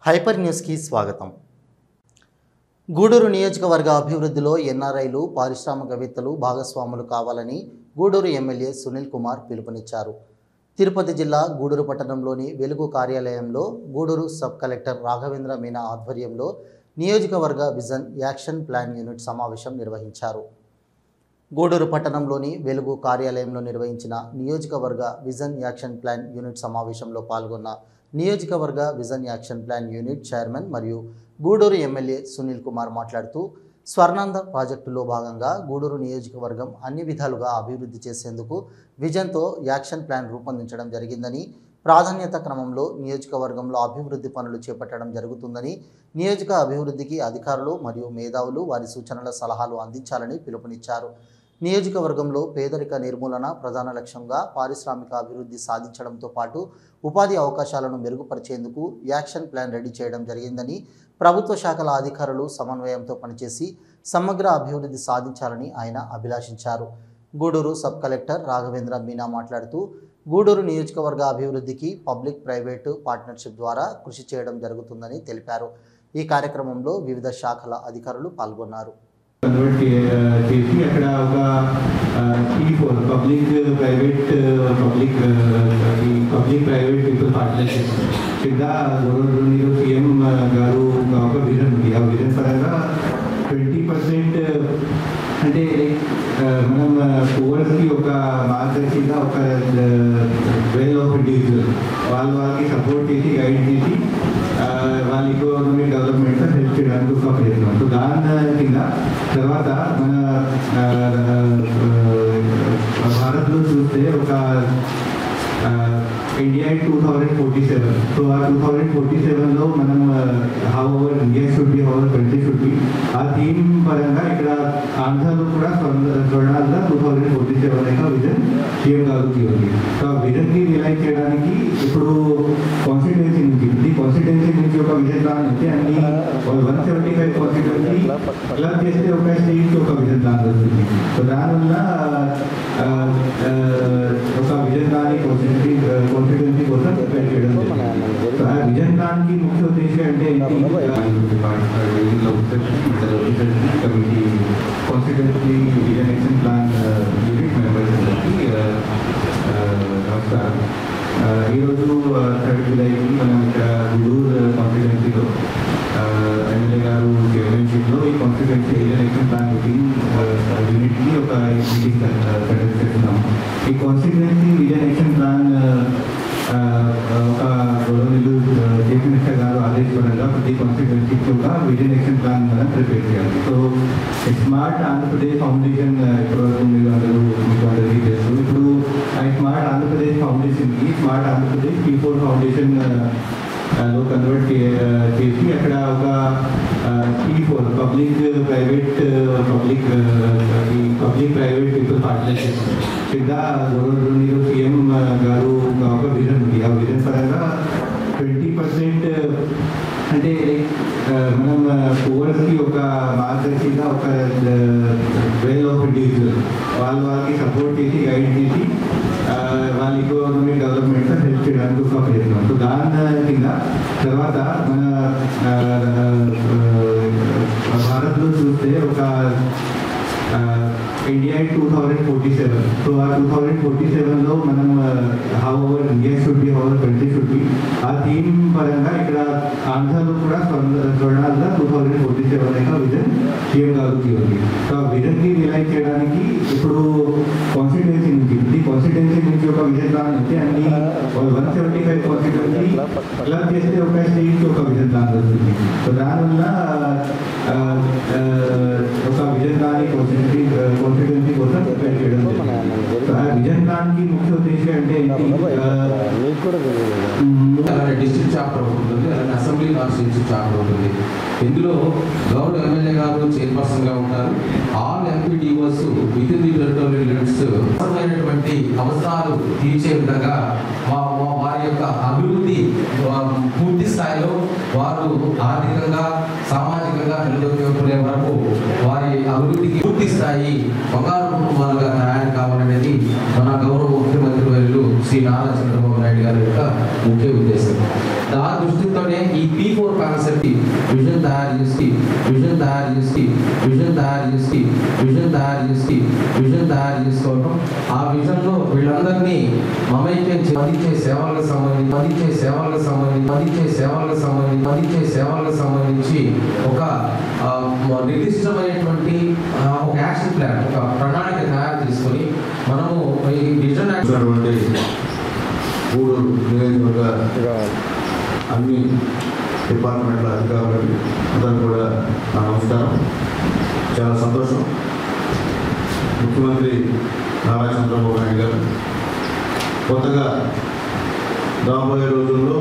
Hyper న్యూస్కి స్వాగతం. గూడూరు నియోజకవర్గ అభివృద్ధిలో ఎన్ఆర్ఐలు, పారిశ్రామికవేత్తలు భాగస్వాములు కావాలని గూడూరు ఎమ్మెల్యే సునీల్ కుమార్ పిలుపునిచ్చారు. తిరుపతి జిల్లా గూడూరు పట్టణంలోని వెలుగు కార్యాలయంలో గూడూరు సబ్ కలెక్టర్ రాఘవేంద్ర మీనా ఆధ్వర్యంలో నియోజకవర్గ విజన్ యాక్షన్ ప్లాన్ యూనిట్ సమావేశం నిర్వహించారు. గూడూరు పట్టణంలోని వెలుగు కార్యాలయంలో నిర్వహించిన నియోజకవర్గ విజన్ యాక్షన్ ప్లాన్ యూనిట్ సమావేశంలో పాల్గొన్న నియోజకవర్గ vision action plan unit chairman మరియు గూడూరు ఎమ్మెల్యే సునీల్ కుమార్ మాట్లాడుతూ, స్వర్ణాంధ్ర ప్రాజెక్టులో భాగంగా గూడూరు నియోజకవర్గం అన్ని విధాలుగా అభివృద్ధి చేసేందుకు విజన్తో యాక్షన్ ప్లాన్ రూపొందించడం జరిగిందని, ప్రాధాన్యత క్రమంలో నియోజకవర్గంలో అభివృద్ధి పనులు చేపట్టడం జరుగుతుందని, నియోజక అభివృద్ధికి అధికారులు మరియు మేధావులు వారి సూచనల సలహాలు అందించాలని పిలుపునిచ్చారు. నియోజకవర్గంలో పేదరిక నిర్మూలన ప్రధాన లక్ష్యంగా పారిశ్రామిక అభివృద్ధి సాధించడంతో పాటు ఉపాధి అవకాశాలను మెరుగుపరిచేందుకు యాక్షన్ ప్లాన్ రెడీ చేయడం జరిగిందని, ప్రభుత్వ శాఖల అధికారులు సమన్వయంతో పనిచేసి సమగ్ర అభివృద్ధి సాధించాలని ఆయన అభిలాషించారు. గూడూరు సబ్ కలెక్టర్ రాఘవేంద్ర మీనా మాట్లాడుతూ, గూడూరు నియోజకవర్గ అభివృద్ధికి పబ్లిక్ ప్రైవేటు పార్ట్నర్షిప్ ద్వారా కృషి చేయడం జరుగుతుందని తెలిపారు. ఈ కార్యక్రమంలో వివిధ శాఖల అధికారులు పాల్గొన్నారు. కన్వర్ట్ చేసి అక్కడ ఒక P4 public private people partnership కింద గౌరవనీయులు సీఎం గారు ఒక విజన్ ఉంది. ఆ విజన్ పరంగా 20% అంటే మనం ఓవర్స్కి ఒక మార్గదర్శిగా ఒక వేల్ ఆఫ్ ఇండివిజువల్ వాళ్ళకి సపోర్ట్ చేసి గైడ్ చేసి వాళ్ళ ఎకనామిక్ డెవలప్మెంట్లో హెల్ప్ చేయడానికి ఒక ప్రయత్నం. సో దాని కింద తర్వాత మన భారత్లో చూస్తే ఒక ఇండియా 2047. సో ఆ 2047లో మనం how our India should be, how our country should be, ఆ థీమ్ పరంగా ఇక్కడ ఆంధ్రలో కూడా స్వర్ణాంధ్ర 2047 విజన్ సీఎం గారికి ఉంది. సో ఆ విజన్కి రియలైజ్ చేయడానికి ఇప్పుడు కాన్స్టిట్యుయెన్సీ నుంచి ఒక విజన్ ప్లాన్ అయితే అన్ని 175 కాన్స్టిట్యుయెన్సీ క్లబ్ చేస్తే ఒక స్టేట్కి ఒక విజన్ ప్లాన్ వస్తుంది. సో దానివల్ల ఒక విజన్ ప్లాన్ కాన్స్టిట్యుయెన్సీ కోసం ప్రిపేర్ చేయడం జరిగింది. సో ఆ విజన్ ప్లాన్ కి ముఖ్య ఉద్దేశం అంటే committee constituency vision action plan unit members అందరికీ నమస్కారం. ఈరోజు 3 జూలైకి మనం ఇక్కడ గూడూరు కాన్స్టిట్యుయెన్సీలో ఎమ్మెల్యే గారు చైర్మన్షిప్లో ఈ కాన్స్టిట్యుయెన్సీ విజన్ యాక్షన్ ప్లాన్ యూనిట్కి ఒక మీటింగ్ కండక్ట్ చేస్తున్నాము. ఈ కాన్స్టిట్యుయెన్సీ విజన్ యాక్షన్ ప్లాన్ ఒక గౌరవనీయులు చీఫ్ మినిస్టర్ గారు ఆదేశపరంగా ప్రతి కాన్స్టిట్యుయెన్సీకి ఒక విజన్ యాక్షన్ ప్లాన్ మనం ప్రిపేర్ చేయాలి. సో స్మార్ట్ ఆంధ్రప్రదేశ్ ఫౌండేషన్ ఇప్పటివరకు మీరు మీకు అందరికీ తెలుసు. ఇప్పుడు ఆ స్మార్ట్ ఆంధ్రప్రదేశ్ ఫౌండేషన్కి స్మార్ట్ ఆంధ్రప్రదేశ్ P4 ఫౌండేషన్ లో కన్వర్ట్ చేసి అక్కడ ఒక P4 public private people partnership కింద గౌరవనీయులు సీఎం గారు ఒక విజన్ ఉంది. ఆ విజన్ పరంగా 20% అంటే మనం ఓవర్స్కి ఒక మార్గదర్శిగా ఒక వేల్ ఆఫ్ ఇండివిజువల్ వాళ్ళకి సపోర్ట్ చేసి గైడ్ చేసి వాళ్ళ ఎకనామిక్ డెవలప్మెంట్లో హెల్ప్ చేయడానికి ఒక ప్రయత్నం. సో దాని కింద తర్వాత మన భారత్లో చూస్తే ఒక ఇండియా 2047. సో ఆ 2047లో మనం how our India should be, how our country should be, ఆ థీమ్ పరంగా ఇక్కడ ఆంధ్రలో కూడా స్వర్ణాంధ్ర 2047 విజన్ సీఎం గారికి ఉంది. సో ఆ విజన్కి రియలైజ్ చేయడానికి ఇప్పుడు కాన్స్టిట్యుయెన్సీ నుంచి ఒక విజన్ ప్లాన్ అయితే అన్ని 175 కాన్స్టిట్యుయెన్సీ క్లబ్ చేస్తే ఒక స్టేట్కి ఒక విజన్ ప్లాన్ వస్తుంది. సో దానివల్ల ఒక విజన్ ప్లాన్ కాన్స్టిట్యుయెన్సీ కోసం ప్రిపేర్ చేయడం జరిగింది. సో ఆ విజన్ ప్లాన్ కి ముఖ్య ఉద్దేశం అంటే అలానే డిస్ట్రిక్ట్ చాప్టర్ ఉంటుంది, అలానే అసెంబ్లీ కాన్స్టిట్యూన్సీ చాప్టర్ ఉంటుంది. ఇందులో గౌరవ ఎమ్మెల్యే గారు చైర్పర్సన్గా ఉంటారు. All MPDOs with in the territorial limits అవసరమైనటువంటి అవసరాలు తీర్చే విధంగా వారి యొక్క అభివృద్ధి పూర్తి స్థాయిలో వారు ఆర్థికంగా సామాజికంగా నిలదొక్కునే వరకు వారి అభివృద్ధికి పూర్తి స్థాయి బంగారు కుటుంబాలుగా తయారు కావాలనేది మన గౌరవ ముఖ్యమంత్రి వర్యులు శ్రీ నారా చంద్రబాబు నాయుడు గారి యొక్క ముఖ్య ఉద్దేశం. దాని దృష్టితోనే ఈ P4 విజన్ తయారు చేసుకోవడం, ఆ విజన్లో వీళ్ళందరినీ మమైక్యం అందించే సేవలకు సంబంధించి ఒక నిర్దిష్టమైనటువంటి ఒక యాక్షన్ ప్లాన్, ఒక ప్రణాళిక తయారు చేసుకొని మనము ఈ విజన్ గూడూరు నియోజకవర్గ అన్ని డిపార్ట్మెంట్ల అధికారులకి అందరూ కూడా నా నమస్కారం. చాలా సంతోషం. ముఖ్యమంత్రి నారా చంద్రబాబు నాయుడు గారు కొత్తగా రాబోయే రోజుల్లో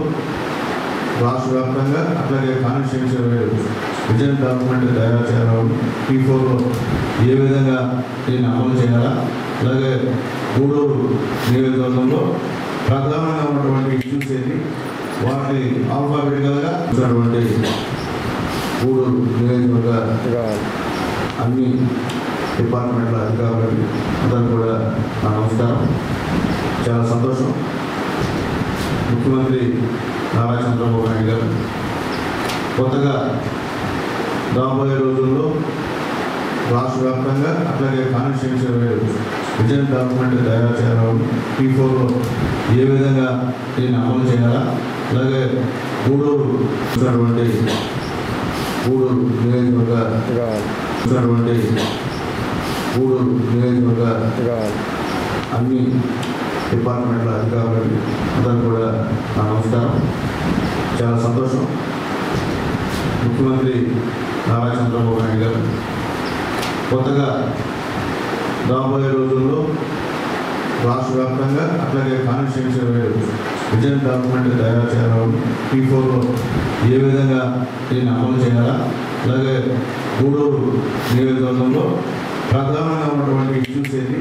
రాష్ట్ర వ్యాప్తంగా అట్లాగే కాన్స్టిట్యూన్సీ విజన్ డాక్యుమెంట్ తయారు చేయాలని, P4లో ఏ విధంగా దీన్ని అమలు చేయాలా, అలాగే గూడూరు నియోజకవర్గంలో ప్రధానంగా ఉన్నటువంటి ఇష్యూస్ ఏంటి, వాటిని ఆల్ఫాబెటికల్గా ఉన్నటువంటి గూడూరు నియోజకవర్గ అన్ని డిపార్ట్మెంట్ల అధికారులకి అందరూ కూడా నా నమస్కారం. చాలా సంతోషం. ముఖ్యమంత్రి నారా చంద్రబాబు నాయుడు గారు కొత్తగా రాబోయే రోజుల్లో రాష్ట్ర వ్యాప్తంగా అట్లాగే కాన్స్టిట్యూన్సీ విజన్ డాక్యుమెంట్ తయారు చేయాలని, P4లో ఏ విధంగా దీన్ని అమలు చేయాలా, అలాగే గూడూరు నియోజకవర్గ అన్ని డిపార్ట్మెంట్ల అధికారులకి అందరూ కూడా నా నమస్కారం. చాలా సంతోషం. ముఖ్యమంత్రి నారా చంద్రబాబు నాయుడు గారు కొత్తగా రాబోయే రోజుల్లో రాష్ట్ర వ్యాప్తంగా అట్లాగే కాన్స్టిట్యూన్సీ విజన్ డాక్యుమెంట్ తయారు చేయాలని, P4లో ఏ విధంగా దీన్ని అమలు చేయాలా, అలాగే గూడూరు నియోజకవర్గంలో ప్రధానంగా ఉన్నటువంటి ఇష్యూస్ ఏంటి,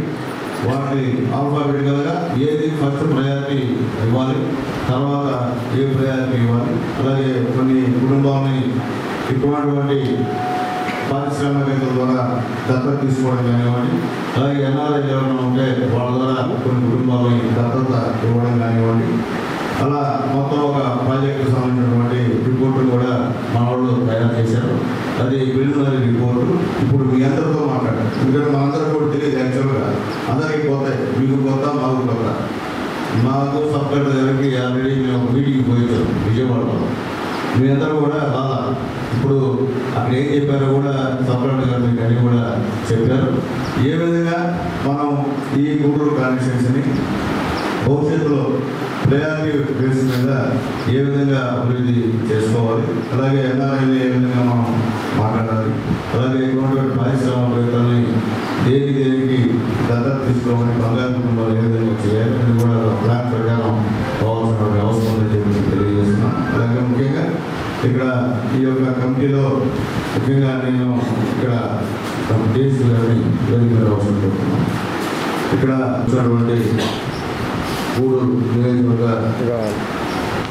వాటిని ఆల్ఫాబెటికల్గా ఏది ఫస్ట్ ప్రయారిటీ ఇవ్వాలి, తర్వాత ఏ ప్రయారిటీ ఇవ్వాలి, అలాగే కొన్ని కుటుంబాలని ఇటువంటి పారిశ్రామికవేత్తల ద్వారా దత్తత తీసుకోవడం కానివ్వండి, అలాగే NRI ఎవరైనా ఉంటే వాళ్ళ ద్వారా కొన్ని కుటుంబాలని దత్తత ఇవ్వడం కానివ్వండి, అలా మొత్తం ఒక ప్రాజెక్టుకు సంబంధించినటువంటి రిపోర్టులు కూడా మన వాళ్ళు తయారు చేశారు. అది ప్రిలిమినరీ రిపోర్టు. ఇప్పుడు మీ అందరితో మాట్లాడారు, ఎందుకంటే మా అందరూ కూడా తెలియదు. యాక్చువల్గా అందరికీ పోతాయి, మీకు కొత్త మాకు కొత్త. మాకు సబ్ కలెక్టర్ గారికి ఆల్రెడీ మేము ఒక మీటింగ్కి పోయించాం విజయవాడలో. మీ అందరూ కూడా బాగా ఇప్పుడు అక్కడ ఏం చెప్పారో కూడా సబ్ కలెక్టర్ గారు మీకు అన్నీ కూడా చెప్పారు. ఏ విధంగా మనం ఈ గూడూరు కాన్స్టిట్యూన్సీని భవిష్యత్తులో ప్రయారిటీ బేస్ మీద ఏ విధంగా అభివృద్ధి చేసుకోవాలి, అలాగే NRIని ఏ విధంగా మనం మాట్లాడాలి, అలాగే ఇటువంటి పారిశ్రామికవేత్తల్ని దేనికి దత్తత తీసుకోవాలని, బంగారు కుటుంబాలు ఏ విధంగా చేయాలి అని కూడా ప్లాన్ ప్రకారం కావాల్సిన అవసరం ఉందని చెప్పి తెలియజేస్తున్నాం. అలాగే ముఖ్యంగా ఇక్కడ ఈ యొక్క కమిటీలో ముఖ్యంగా నేను ఇక్కడ దేశ్ గారిని వేదిక అవసరం పెడుతున్నాను. ఇక్కడ ఉన్నటువంటి గూడూరు నియోజకవర్గ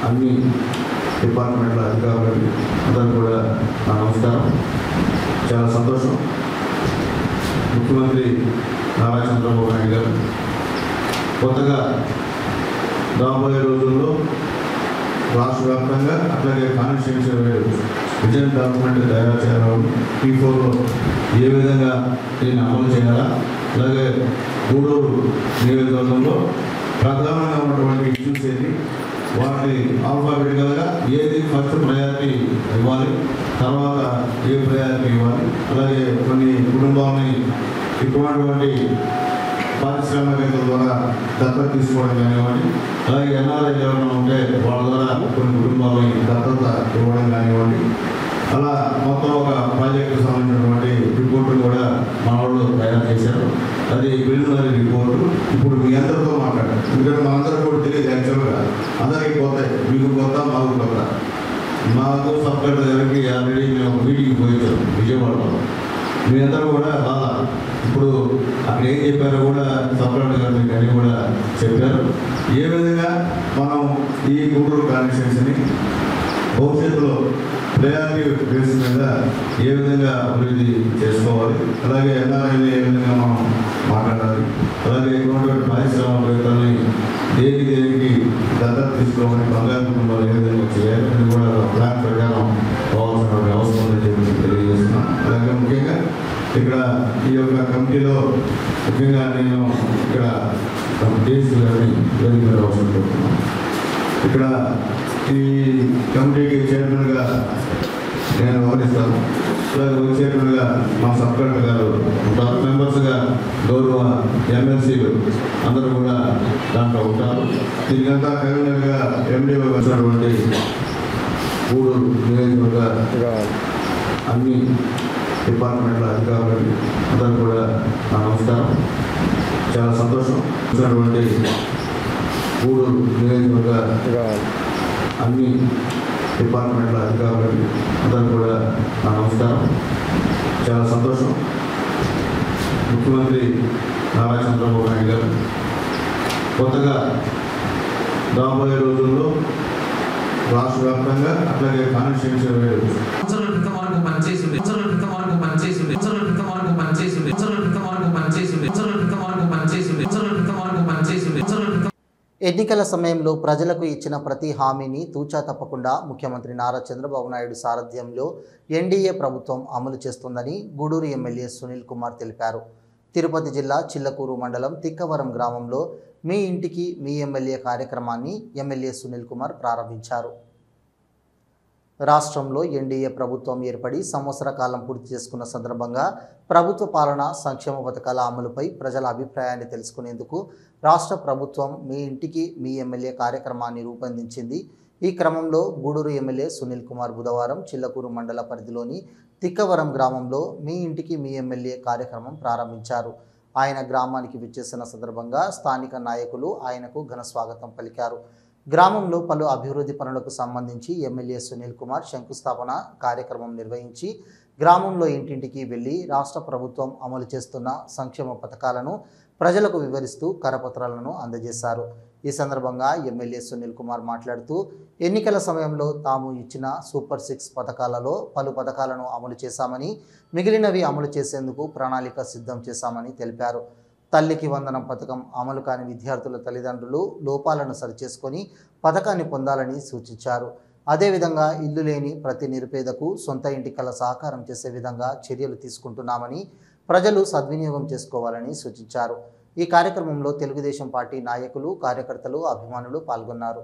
అన్ని డిపార్ట్మెంట్ల అధికారులకి అందరూ కూడా నా నమస్కారం. చాలా సంతోషం. ముఖ్యమంత్రి నారా చంద్రబాబు నాయుడు గారు కొత్తగా రాబోయే రోజుల్లో రాష్ట్ర వ్యాప్తంగా అట్లాగే కాన్స్టిట్యూన్సీ విజన్ డాక్యుమెంట్ తయారు చేయాలని, P4లో ఏ విధంగా దీన్ని అమలు చేయాలా, అలాగే గూడూరు నియోజకవర్గంలో ప్రధానంగా ఉన్నటువంటి ఇష్యూస్ ఏంటి, వాటిని ఆల్ఫాబెటికల్గా ఏది ఫస్ట్ ప్రయారిటీ ఇవ్వాలి, తర్వాత ఏ ప్రయారిటీ ఇవ్వాలి, అలాగే కొన్ని కుటుంబాలని ఇటువంటి పారిశ్రామికవేత్తల ద్వారా దత్తత తీసుకోవడం కానివ్వండి, అలాగే NRI ఎవరైనా ఉంటే వాళ్ళ ద్వారా కొన్ని కుటుంబాలని దత్తత ఇవ్వడం కానివ్వండి, అలా మొత్తం ఒక ప్రాజెక్టుకు సంబంధించినటువంటి రిపోర్టులు కూడా మన వాళ్ళు తయారు చేశారు. అది ప్రిలిమినరీ రిపోర్టు. ఇప్పుడు మీ అందరితో మాట్లాడారు, ఎందుకంటే మా అందరూ కూడా తెలియదు. యాక్చువల్గా అందరికీ పోతాయి, మీకు కొత్త మాకు కొత్త. మాకు సబ్ కలెక్టర్ గారికి ఆల్రెడీ మేము ఒక మీటింగ్కి పోయించాం విజయవాడలో. మీ అందరూ కూడా బాగా ఇప్పుడు అక్కడ ఏం చెప్పారో కూడా సబ్ కలెక్టర్ గారు మీకు అన్నీ కూడా చెప్పారు. ఏ విధంగా మనం ఈ గూడూరు కాన్స్టిట్యూన్సీని భవిష్యత్తులో ప్రయారిటీ బేస్ మీద ఏ విధంగా అభివృద్ధి చేసుకోవాలి, అలాగే NRIని ఏ విధంగా మనం మాట్లాడాలి, అలాగే ఇటువంటి పారిశ్రామికవేత్తల్ని దేనికి దత్తత తీసుకోవాలని, బంగారు కుటుంబాలు ఏ విధంగా చేయాలి అని కూడా ప్లాన్ ప్రకారం కావాల్సిన అవసరం ఉందని చెప్పి తెలియజేస్తున్నాం. అలాగే ముఖ్యంగా ఇక్కడ ఈ యొక్క కమిటీ కమిటీలో ముఖ్యంగా నేను ఇక్కడ కేసు గారిని అవసరం పెడుతున్నాను. ఇక్కడ ఈ కమిటీకి చైర్మన్గా నేను వ్యవహరిస్తాను. అలాగే వైస్ చైర్మన్గా మా సబ్ కలెక్టర్ గారు, మెంబర్స్గా గౌరవ ఎమ్మెల్సీలు అందరూ కూడా దాంట్లో ఉంటారు. దీనికంతా కన్వీనర్గా ఎండీఓ వచ్చినటువంటి గూడూరు నియోజకవర్గ అన్ని డిపార్ట్మెంట్ల అధికారులు అందరూ కూడా నా నమస్కారం. చాలా సంతోషం. వచ్చినటువంటి గూడూరు నియోజకవర్గ అన్ని డిపార్ట్మెంట్ల అధికారులు అందరూ కూడా నా నమస్కారం. చాలా సంతోషం. ముఖ్యమంత్రి నారా చంద్రబాబు నాయుడు గారు కొత్తగా రాబోయే రోజుల్లో రాష్ట్ర వ్యాప్తంగా అట్లాగే కాన్స్టిట్యూన్సీ ఎన్నికల సమయంలో ప్రజలకు ఇచ్చిన ప్రతి హామీని తూచా తప్పకుండా ముఖ్యమంత్రి నారా చంద్రబాబు నాయుడు సారథ్యంలో ఎన్డీఏ ప్రభుత్వం అమలు చేస్తుందని గూడూరు ఎమ్మెల్యే సునీల్ కుమార్ తెలిపారు. తిరుపతి జిల్లా చిల్లకూరు మండలం తిక్కవరం గ్రామంలో మీ ఇంటికి మీ ఎమ్మెల్యే కార్యక్రమాన్ని ఎమ్మెల్యే సునీల్ కుమార్ ప్రారంభించారు. రాష్ట్రంలో ఎన్డీఏ ప్రభుత్వం ఏర్పడి సంవత్సర కాలం పూర్తి చేసుకున్న సందర్భంగా ప్రభుత్వ పాలన, సంక్షేమ పథకాల అమలుపై ప్రజల అభిప్రాయాన్ని తెలుసుకునేందుకు రాష్ట్ర ప్రభుత్వం మీ ఇంటికి మీ ఎమ్మెల్యే కార్యక్రమాన్ని రూపొందించింది. ఈ క్రమంలో గూడూరు ఎమ్మెల్యే సునీల్ కుమార్ బుధవారం చిల్లకూరు మండల పరిధిలోని తిక్కవరం గ్రామంలో మీ ఇంటికి మీ ఎమ్మెల్యే కార్యక్రమం ప్రారంభించారు. ఆయన గ్రామానికి విచ్చేసిన సందర్భంగా స్థానిక నాయకులు ఆయనకు ఘన స్వాగతం పలికారు. గ్రామంలో పలు అభివృద్ధి పనులకు సంబంధించి ఎమ్మెల్యే సునీల్ కుమార్ శంకుస్థాపన కార్యక్రమం నిర్వహించి గ్రామంలో ఇంటింటికి వెళ్లి రాష్ట్ర ప్రభుత్వం అమలు చేస్తున్న సంక్షేమ పథకాలను ప్రజలకు వివరిస్తూ కరపత్రాలను అందజేశారు. ఈ సందర్భంగా ఎమ్మెల్యే సునీల్ కుమార్ మాట్లాడుతూ ఎన్నికల సమయంలో తాము ఇచ్చిన సూపర్ 6 పథకాలలో పలు పథకాలను అమలు చేశామని, మిగిలినవి అమలు చేసేందుకు ప్రణాళిక సిద్ధం చేశామని తెలిపారు. తల్లికి వందనం పథకం అమలు కాని విద్యార్థుల తల్లిదండ్రులు లోపాలను సరిచేసుకొని పథకాన్ని పొందాలని సూచించారు. అదేవిధంగా ఇల్లు లేని ప్రతి నిరుపేదకు సొంత ఇంటి కల సహకారం చేసే విధంగా చర్యలు తీసుకుంటున్నామని, ప్రజలు సద్వినియోగం చేసుకోవాలని సూచించారు. ఈ కార్యక్రమంలో తెలుగుదేశం పార్టీ నాయకులు, కార్యకర్తలు, అభిమానులు పాల్గొన్నారు.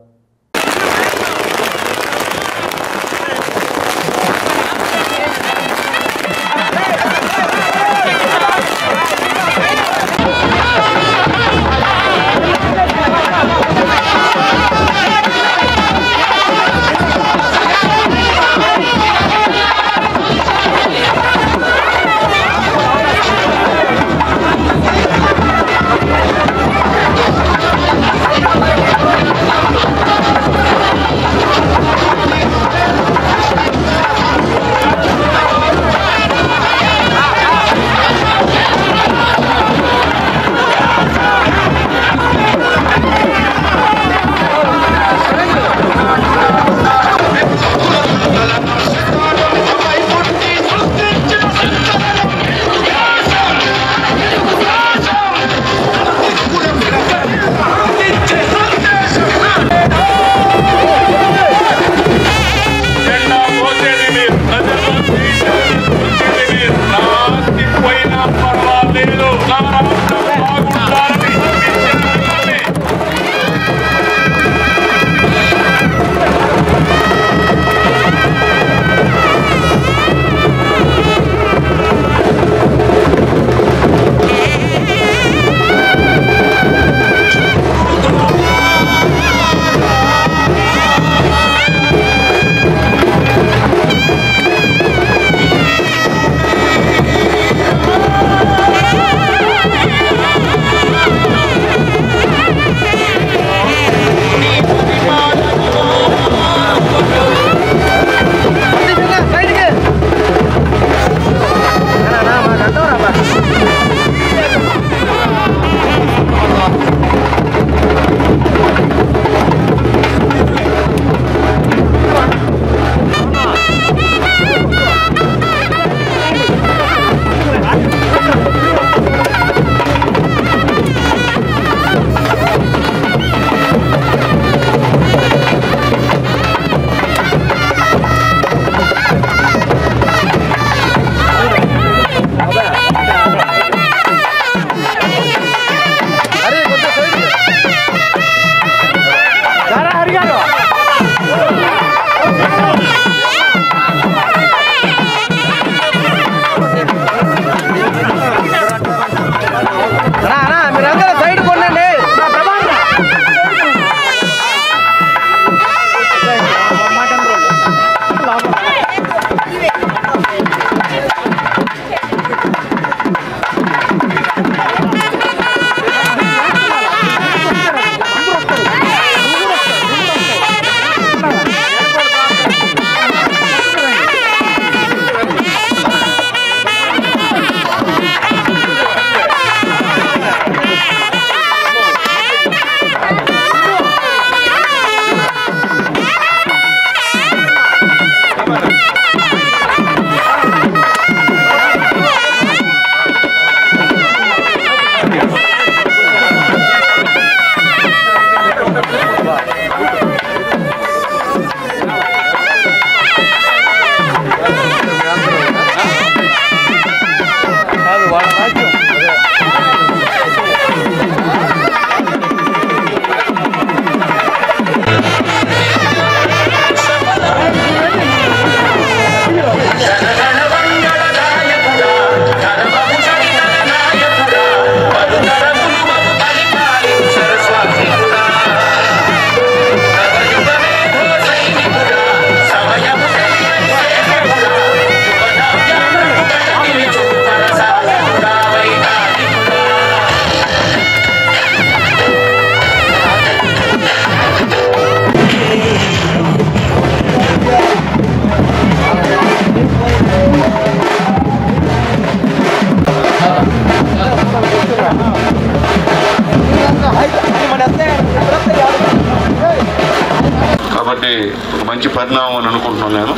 కాబట్టి ఒక మంచి పరిణామం అని అనుకుంటున్నాను నేను.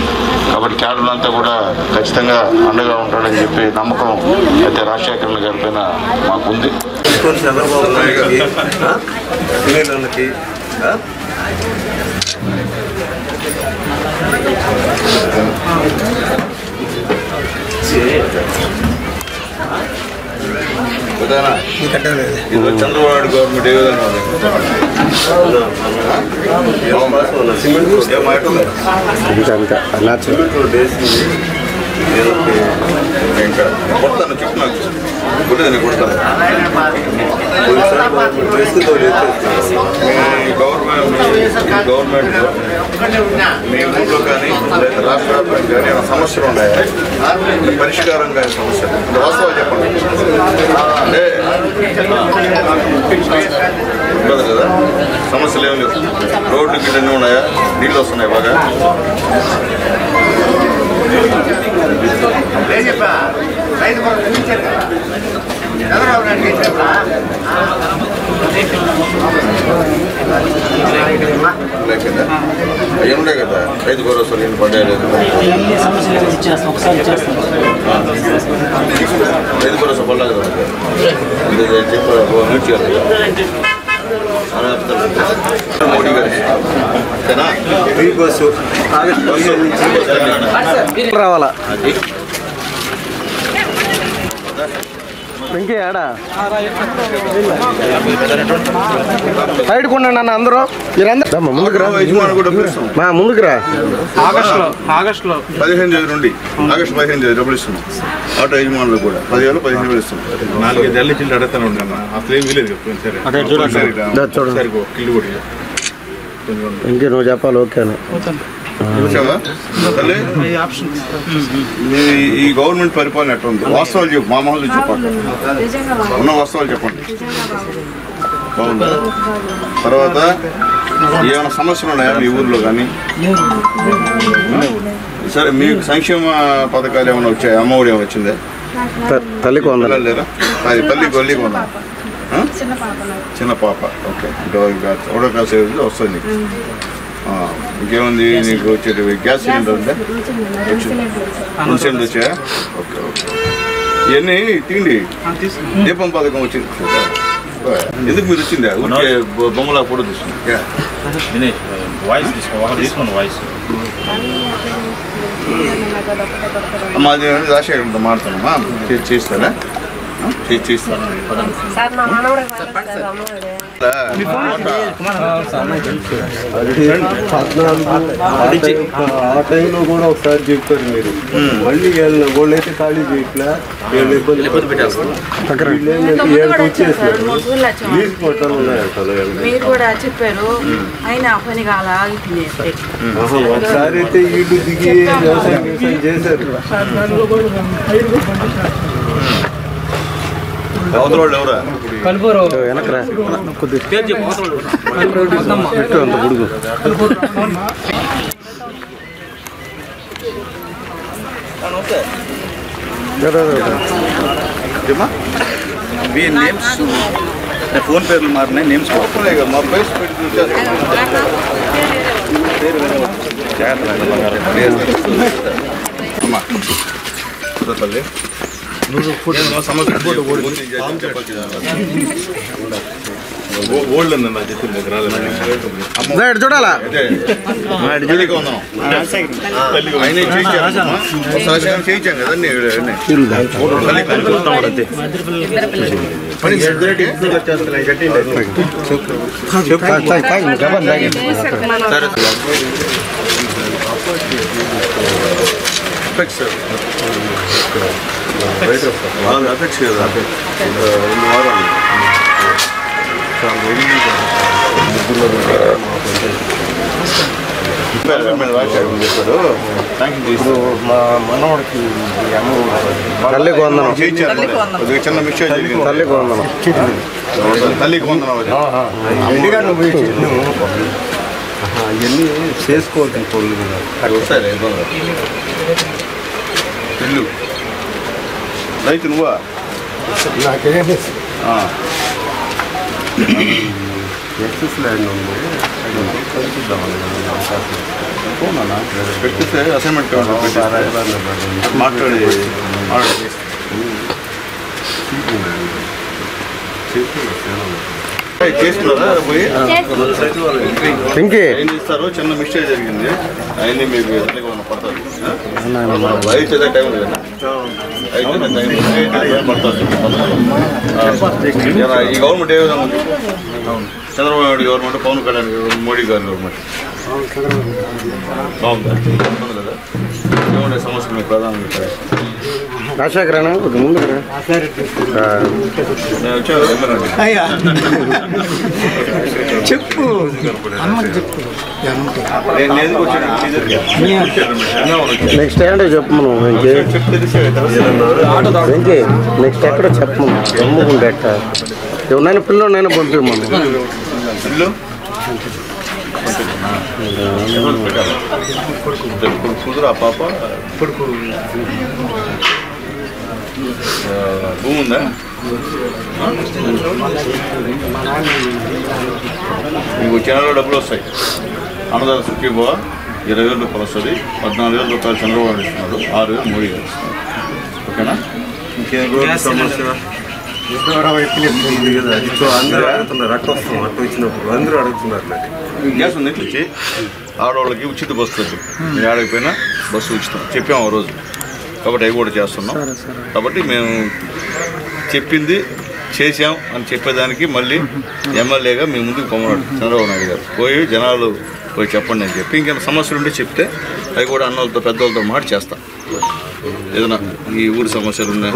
కాబట్టి క్యాడర్లంతా కూడా ఖచ్చితంగా అండగా ఉంటాడని చెప్పి నమ్మకం అయితే రాజశేఖరన్ గారి పైన మాకుంది. చంద్రబాబు నాయుడుకి చంద్రబాబు గవర్నమెంట్ ఏ విధంగా ఇంకా కొడతాను చెప్పు నాకు కొట్టేది కొడతాను గవర్నమెంట్ మీ ఊళ్ళో కానీ లేదా రాష్ట్ర వ్యాప్తంగా కానీ ఏమైనా సమస్యలు ఉన్నాయా? పరిష్కారం కానీ సమస్యలు అంటే వాస్తవాలు చెప్పండి. అంటే ఉండదు కదా, సమస్యలు ఏమి లేవు. రోడ్లు గిడ్డన్నీ ఉన్నాయా? నీళ్ళు వస్తున్నాయి బాగా? లేకుండా ఏముండే కదా, రైతు భరోసా నేను పడ్డాయి. రైతు భరోసా పడలేదు కదా, చెప్పారు మోడీ గారు ఫ్రీ బస్సు రావాలా ఇంకే ఆడా సైడ్ కొండండి అన్న అందరూ ముందుకురా ముందుకురా. ఆగస్టులో 15 నుండి ఆగస్టు 15 డబ్బులు ఇస్తున్నాం. ఆటో యజమానులు కూడా 10,000-15,000 ఇస్తున్నాం. 4-5 ఏళ్ళ చిల్లర అడుగుతాను ఉన్నాను. అసలు ఏం వీలేదు ఇంకే నువ్వు చెప్పాలి. ఓకేనా ఈ గవర్నమెంట్ పరిపాలన ఎట్లా ఉంది? వాస్తవాలు చెప్పు, మా మామూలు చెప్పండి, ఉన్న వాస్తవాలు చెప్పండి. బాగుందా? తర్వాత ఏమైనా సమస్యలు ఉన్నాయా మీ ఊర్లో కానీ? సరే, మీకు సంక్షేమ పథకాలు ఏమైనా వచ్చాయి? అమ్మఒడి ఏమైనా వచ్చిందే? తల్లికి వందనాలు లేరా? అది తల్లికి వందనాలు. చిన్న పాప. ఓకే, ఒకటో క్లాస్ వస్తుంది నీకు. ఇంకేముంది నీకు వచ్చేది? గ్యాస్ సిలిండర్ ఉందా? 2 సిలిండర్ వచ్చాయా? Okay okay. ఇవన్నీ తిండి దీపం పథకం వచ్చింది. ఎందుకు మీరు వచ్చిందా? ఊరికే బొమ్మలా ఫోటో తీసుకున్నా మాది రాజశేఖరంతో మాట్లాడుతున్నామా? చేస్తారా? చేస్తాను. ఆ టైంలో కూడా ఒకసారి చెప్పారు మీరు, మళ్ళీ వాళ్ళైతే ఖాళీ చేయట్లే, వీళ్ళు ఇబ్బంది పెట్టేస్తారు. మీరు కూడా చెప్పారు, అయినా పని కాల ఒకసారి అయితే వీళ్ళు దిగి వ్యవసాయం చేశారు. అవతల ఎవరా? వెనకరా కొద్దిగా అంత బుడుగు. మీ నేమ్స్ ఫోన్ పేర్లు మారినాయి, నేమ్స్ మా ప్లేస్ పెట్టి తల్లి ఓల్డ్ అన్న చెప్పింది చూడాలా చేయించాం కదండి. అపెక్స్ కదా 2 వారాలు చెప్పాడు. ఇప్పుడు మా మనవాడికి తల్లికి వందనం కొద్దిగా చిన్న మిస్టేక్ జరిగింది. తల్లికి వందనం తల్లికి వందనం ఇవన్నీ చేసుకోవద్దు. సరే ఇల్లు రైతు నువ్వా? నాకే ఎక్సెస్ ల్యాండ్ ఉంది పెట్టిస్తే అసైన్మెంట్ మాట్లాడి చేస్తున్నారా పోయి ఏం చేస్తారు? చిన్న మిస్టేక్ జరిగింది, అవన్నీ మీకు పడతారు. అయితే టైం లేదా పడతారు. ఈ గవర్నమెంట్ ఏ విధంగా ఉంది? చంద్రబాబు నాయుడు గవర్నమెంట్, పవన్ కళ్యాణ్ మోడీ గారి గవర్నమెంట్ బాగుందా? కదా ఏముండే సమస్యలు మీకు ప్రధానంగా? రాజశేఖరణ ముందు చెప్పు నెక్స్ట్ ఏంటో చెప్పు నెక్స్ట్ ఎక్కడో చెప్పము గమ్ముకుంటే ఎక్క ఎవరినైనా పిల్లలైనా పంపిమ్మను కుదురు ఆ పాప భూమి ఉందా? మీకు ఛానల్లో డబ్బులు వస్తాయి. అన్నదాత సుఖీభవ 20,000 రూపాయలు వస్తుంది, 14,000 రూపాయలు చంద్రబాబు ఇస్తున్నాడు, 6,000 మోడీ గారు ఇస్తున్నారు. ఓకేనా? ఇంకేం సమస్య? అందరూ అడుగుతున్నారు, అట్టు వస్తాం అట్టు వచ్చినప్పుడు అందరూ అడుగుతున్నారు. గ్యాస్ ఉంది ఇచ్చి ఆడవాళ్ళకి ఉచిత బస్సు వద్దు, మీరు ఆడకపోయినా బస్సు ఉచితం చెప్పాము ఆ రోజు. కాబట్టి అవి కూడా చేస్తున్నాం. కాబట్టి మేము చెప్పింది చేసాం అని చెప్పేదానికి మళ్ళీ ఎమ్మెల్యేగా మీ ముందుకు పొమ్మన్నాడు చంద్రబాబు నాయుడు గారు. పోయి జనాలు పోయి చెప్పండి అని చెప్పి, ఇంకేమైనా సమస్యలు ఉంటే చెప్తే అవి కూడా అన్నలతో పెద్దవాళ్ళతో మాట చేస్తాం. ఏదైనా ఈ ఊరి సమస్యలు ఉన్నాయి,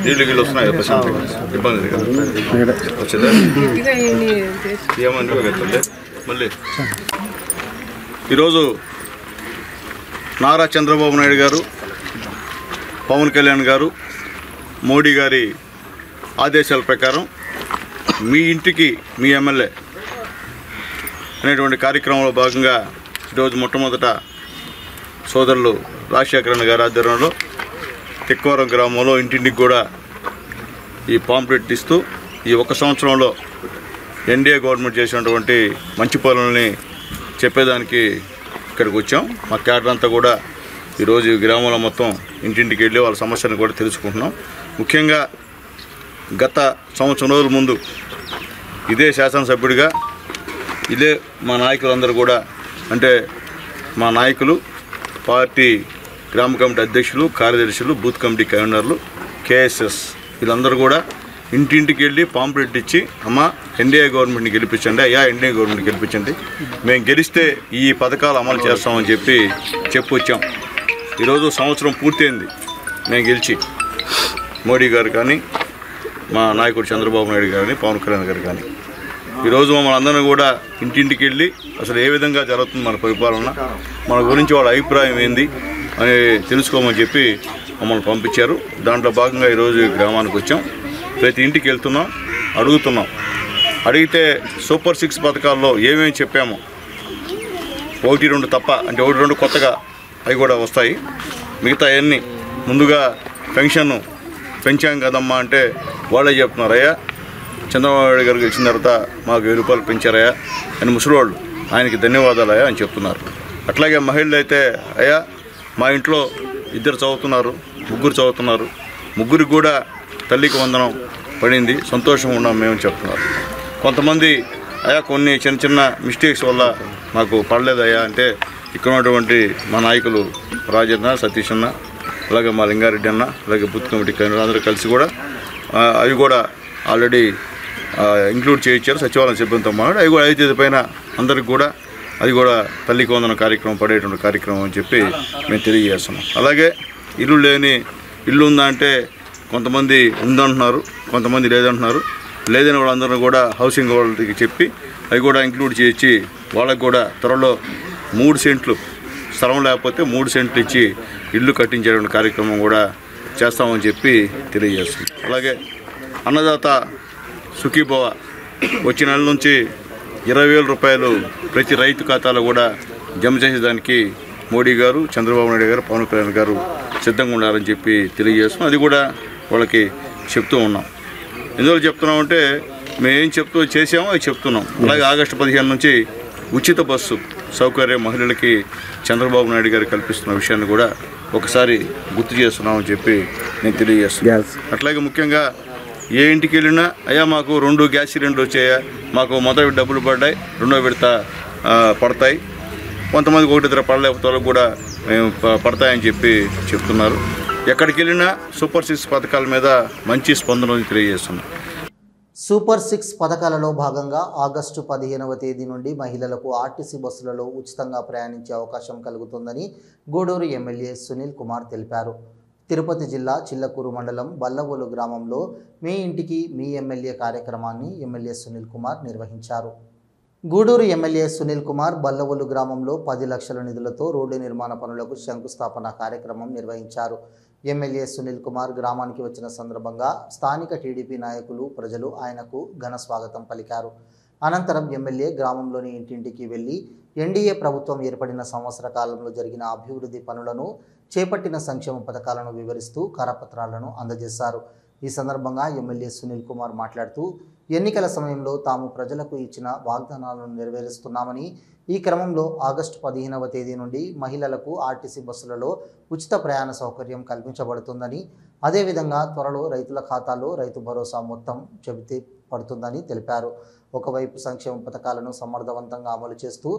నీళ్ళు గిళ్ళు వస్తున్నాయి కదా, ప్రశాంతంగా ఇబ్బంది కదా వచ్చేదా? ఏమని వెళ్తుండే మళ్ళీ ఈరోజు నారా చంద్రబాబు నాయుడు గారు, పవన్ కళ్యాణ్ గారు, మోడీ గారి ఆదేశాల ప్రకారం మీ ఇంటికి మీ ఎమ్మెల్యే అనేటువంటి కార్యక్రమంలో భాగంగా ఈరోజు మొట్టమొదట సోదరులు రాజశేఖరణ గారి ఆధ్వర్యంలో తిక్కవరం గ్రామంలో ఇంటింటికి కూడా ఈ పాంప్లెట్ ఇస్తూ ఈ 1 సంవత్సరంలో ఎన్డీఏ గవర్నమెంట్ చేసినటువంటి మంచి పనులని చెప్పేదానికి ఇక్కడికి వచ్చాం. మా క్యాడర్ అంతా కూడా ఈరోజు ఈ గ్రామంలో మొత్తం ఇంటింటికి వెళ్ళి వాళ్ళ సమస్యలను కూడా తెలుసుకుంటున్నాం. ముఖ్యంగా గత సంవత్సరం రోజుల ముందు ఇదే శాసనసభ్యుడిగా ఇదే మా నాయకులందరూ కూడా, అంటే మా నాయకులు, పార్టీ గ్రామ కమిటీ అధ్యక్షులు, కార్యదర్శులు, బూత్ కమిటీ కన్వీనర్లు, కేఎస్ఎస్ వీళ్ళందరూ కూడా ఇంటింటికి వెళ్ళి పాంప్లెట్ ఇచ్చి, అమ్మ ఎన్డీఏ గవర్నమెంట్ని గెలిపించండి, అయ్యా ఎన్డీఏ గవర్నమెంట్ని గెలిపించండి, మేము గెలిస్తే ఈ పథకాలు అమలు చేస్తామని చెప్పి వచ్చాం. ఈరోజు సంవత్సరం పూర్తయింది మేము గెలిచి. మోడీ గారు కానీ, మా నాయకుడు చంద్రబాబు నాయుడు కానీ, పవన్ కళ్యాణ్ గారు కానీ ఈరోజు మమ్మల్ని అందరినీ కూడా ఇంటింటికి వెళ్ళి అసలు ఏ విధంగా జరుగుతుంది మన పరిపాలన, మన గురించి వాళ్ళ అభిప్రాయం ఏంది అని తెలుసుకోమని చెప్పి మమ్మల్ని పంపించారు. దాంట్లో భాగంగా ఈరోజు గ్రామానికి వచ్చాం. ప్రతి ఇంటికి వెళ్తున్నాం, అడుగుతున్నాం. అడిగితే సూపర్ 6 పథకాల్లో ఏమేమి చెప్పామో 1-2 తప్ప, అంటే 1-2 కొత్తగా అవి కూడా వస్తాయి. మిగతా అవన్నీ ముందుగా పెన్షన్ పెంచాం కదమ్మా అంటే వాళ్ళే చెప్తున్నారు, అయ్యా చంద్రబాబు నాయుడు గారికి ఇచ్చిన తర్వాత మాకు 1000 రూపాయలు పెంచారయ్యా అని ముసలివాళ్ళు, ఆయనకి ధన్యవాదాలయ్యా అని చెప్తున్నారు. అట్లాగే మహిళలు అయితే, అయ్యా మా ఇంట్లో 2 చదువుతున్నారు, 3 చదువుతున్నారు, 3 కూడా తల్లికి వందనం పడింది, సంతోషంగా ఉన్నాం మేము చెప్తున్నారు. కొంతమంది అయ్యా కొన్ని చిన్న చిన్న మిస్టేక్స్ వల్ల మాకు పడలేదయ్యా అంటే ఇక్కడ ఉన్నటువంటి మా నాయకులు రాజన్న, సతీష్ అన్న, అలాగే మా లింగారెడ్డి అన్న, అలాగే బూత్ కమిటీ కన్వీనర్ అందరూ కలిసి కూడా అవి కూడా ఆల్రెడీ ఇంక్లూడ్ చేయించారు. సచివాలయం సిబ్బందితో మాట్లాడి అవి కూడా 5 తేదీ పైన అందరికి కూడా అది కూడా తల్లికి వందన కార్యక్రమం పడేటువంటి కార్యక్రమం అని చెప్పి మేము తెలియజేస్తున్నాం. అలాగే ఇల్లు లేని ఇల్లు ఉందా అంటే కొంతమంది ఉందంటున్నారు, కొంతమంది లేదంటున్నారు. లేదని వాళ్ళందరూ కూడా హౌసింగ్ వాళ్ళకి చెప్పి అవి కూడా ఇంక్లూడ్ చేయించి వాళ్ళకి కూడా త్వరలో 3 సెంట్లు స్థలం లేకపోతే 3 సెంట్లు ఇచ్చి ఇల్లు కట్టించేటువంటి కార్యక్రమం కూడా చేస్తామని చెప్పి తెలియజేస్తుంది. అలాగే అన్నదాత సుఖీభవ వచ్చే నెల నుంచి 20,000 రూపాయలు ప్రతి రైతు ఖాతాలో కూడా జమ చేసేదానికి మోడీ గారు, చంద్రబాబు నాయుడు గారు, పవన్ కళ్యాణ్ గారు సిద్ధంగా ఉండాలని చెప్పి తెలియజేస్తున్నాం. అది కూడా వాళ్ళకి చెప్తూ ఉన్నాం. ఎందువల్ల చెప్తున్నామంటే మేము ఏం చేసామో అది చెప్తున్నాం. అలాగే ఆగస్టు 15 నుంచి ఉచిత బస్సు సౌకర్యం మహిళలకి చంద్రబాబు నాయుడు గారు కల్పిస్తున్న విషయాన్ని కూడా ఒకసారి గుర్తు చేస్తున్నామని చెప్పి నేను తెలియజేస్తున్నాను. అట్లాగే ముఖ్యంగా ఏ ఇంటికి వెళ్ళినా అయ్యా మాకు 2 గ్యాస్ సిలిండర్లు వచ్చాయా, మాకు మొదటి డబ్బులు పడ్డాయి, రెండో విడత పడతాయి, కొంతమందికి 1 ఇద్దరు పడలేకపోతే వాళ్ళకు కూడా మేము పడతాయని చెప్పి చెప్తున్నారు. ఎక్కడికి వెళ్ళినా సూపర్ 6 పథకాల మీద మంచి స్పందన తెలియజేస్తున్నాం. సూపర్ 6 పథకాలలో భాగంగా ఆగస్టు 15వ తేదీ నుండి మహిళలకు ఆర్టీసీ బస్సులలో ఉచితంగా ప్రయాణించే అవకాశం కలుగుతుందని గూడూరు ఎమ్మెల్యే సునీల్ కుమార్ తెలిపారు. తిరుపతి జిల్లా చిల్లకూరు మండలం బల్లవోలు గ్రామంలో మీ ఇంటికి మీ ఎమ్మెల్యే కార్యక్రమాన్ని ఎమ్మెల్యే సునీల్ కుమార్ నిర్వహించారు. గూడూరు ఎమ్మెల్యే సునీల్ కుమార్ బల్లవోలు గ్రామంలో 10 లక్షల నిధులతో రోడ్డు నిర్మాణ పనులకు శంకుస్థాపన కార్యక్రమం నిర్వహించారు. ఎమ్మెల్యే సునీల్ కుమార్ గ్రామానికి వచ్చిన సందర్భంగా స్థానిక టీడీపీ నాయకులు, ప్రజలు ఆయనకు ఘన స్వాగతం పలికారు. అనంతరం ఎమ్మెల్యే గ్రామంలోని ఇంటింటికి వెళ్లి ఎన్డీఏ ప్రభుత్వం ఏర్పడిన సంవత్సర కాలంలో జరిగిన అభివృద్ధి పనులను, చేపట్టిన సంక్షేమ పథకాలను వివరిస్తూ కరపత్రాలను అందజేశారు. ఈ సందర్భంగా ఎమ్మెల్యే సునీల్ కుమార్ మాట్లాడుతూ ఎన్నికల సమయంలో తాము ప్రజలకు ఇచ్చిన వాగ్దానాలను నెరవేరుస్తున్నామని, ఈ క్రమంలో ఆగస్టు 15వ తేదీ నుండి మహిళలకు ఆర్టీసీ బస్సులలో ఉచిత ప్రయాణ సౌకర్యం కల్పించబడుతుందని, అదేవిధంగా త్వరలో రైతుల ఖాతాలో రైతు భరోసా మొత్తం చెబితే పడుతుందని తెలిపారు. ఒకవైపు సంక్షేమ పథకాలను సమర్థవంతంగా అమలు చేస్తూ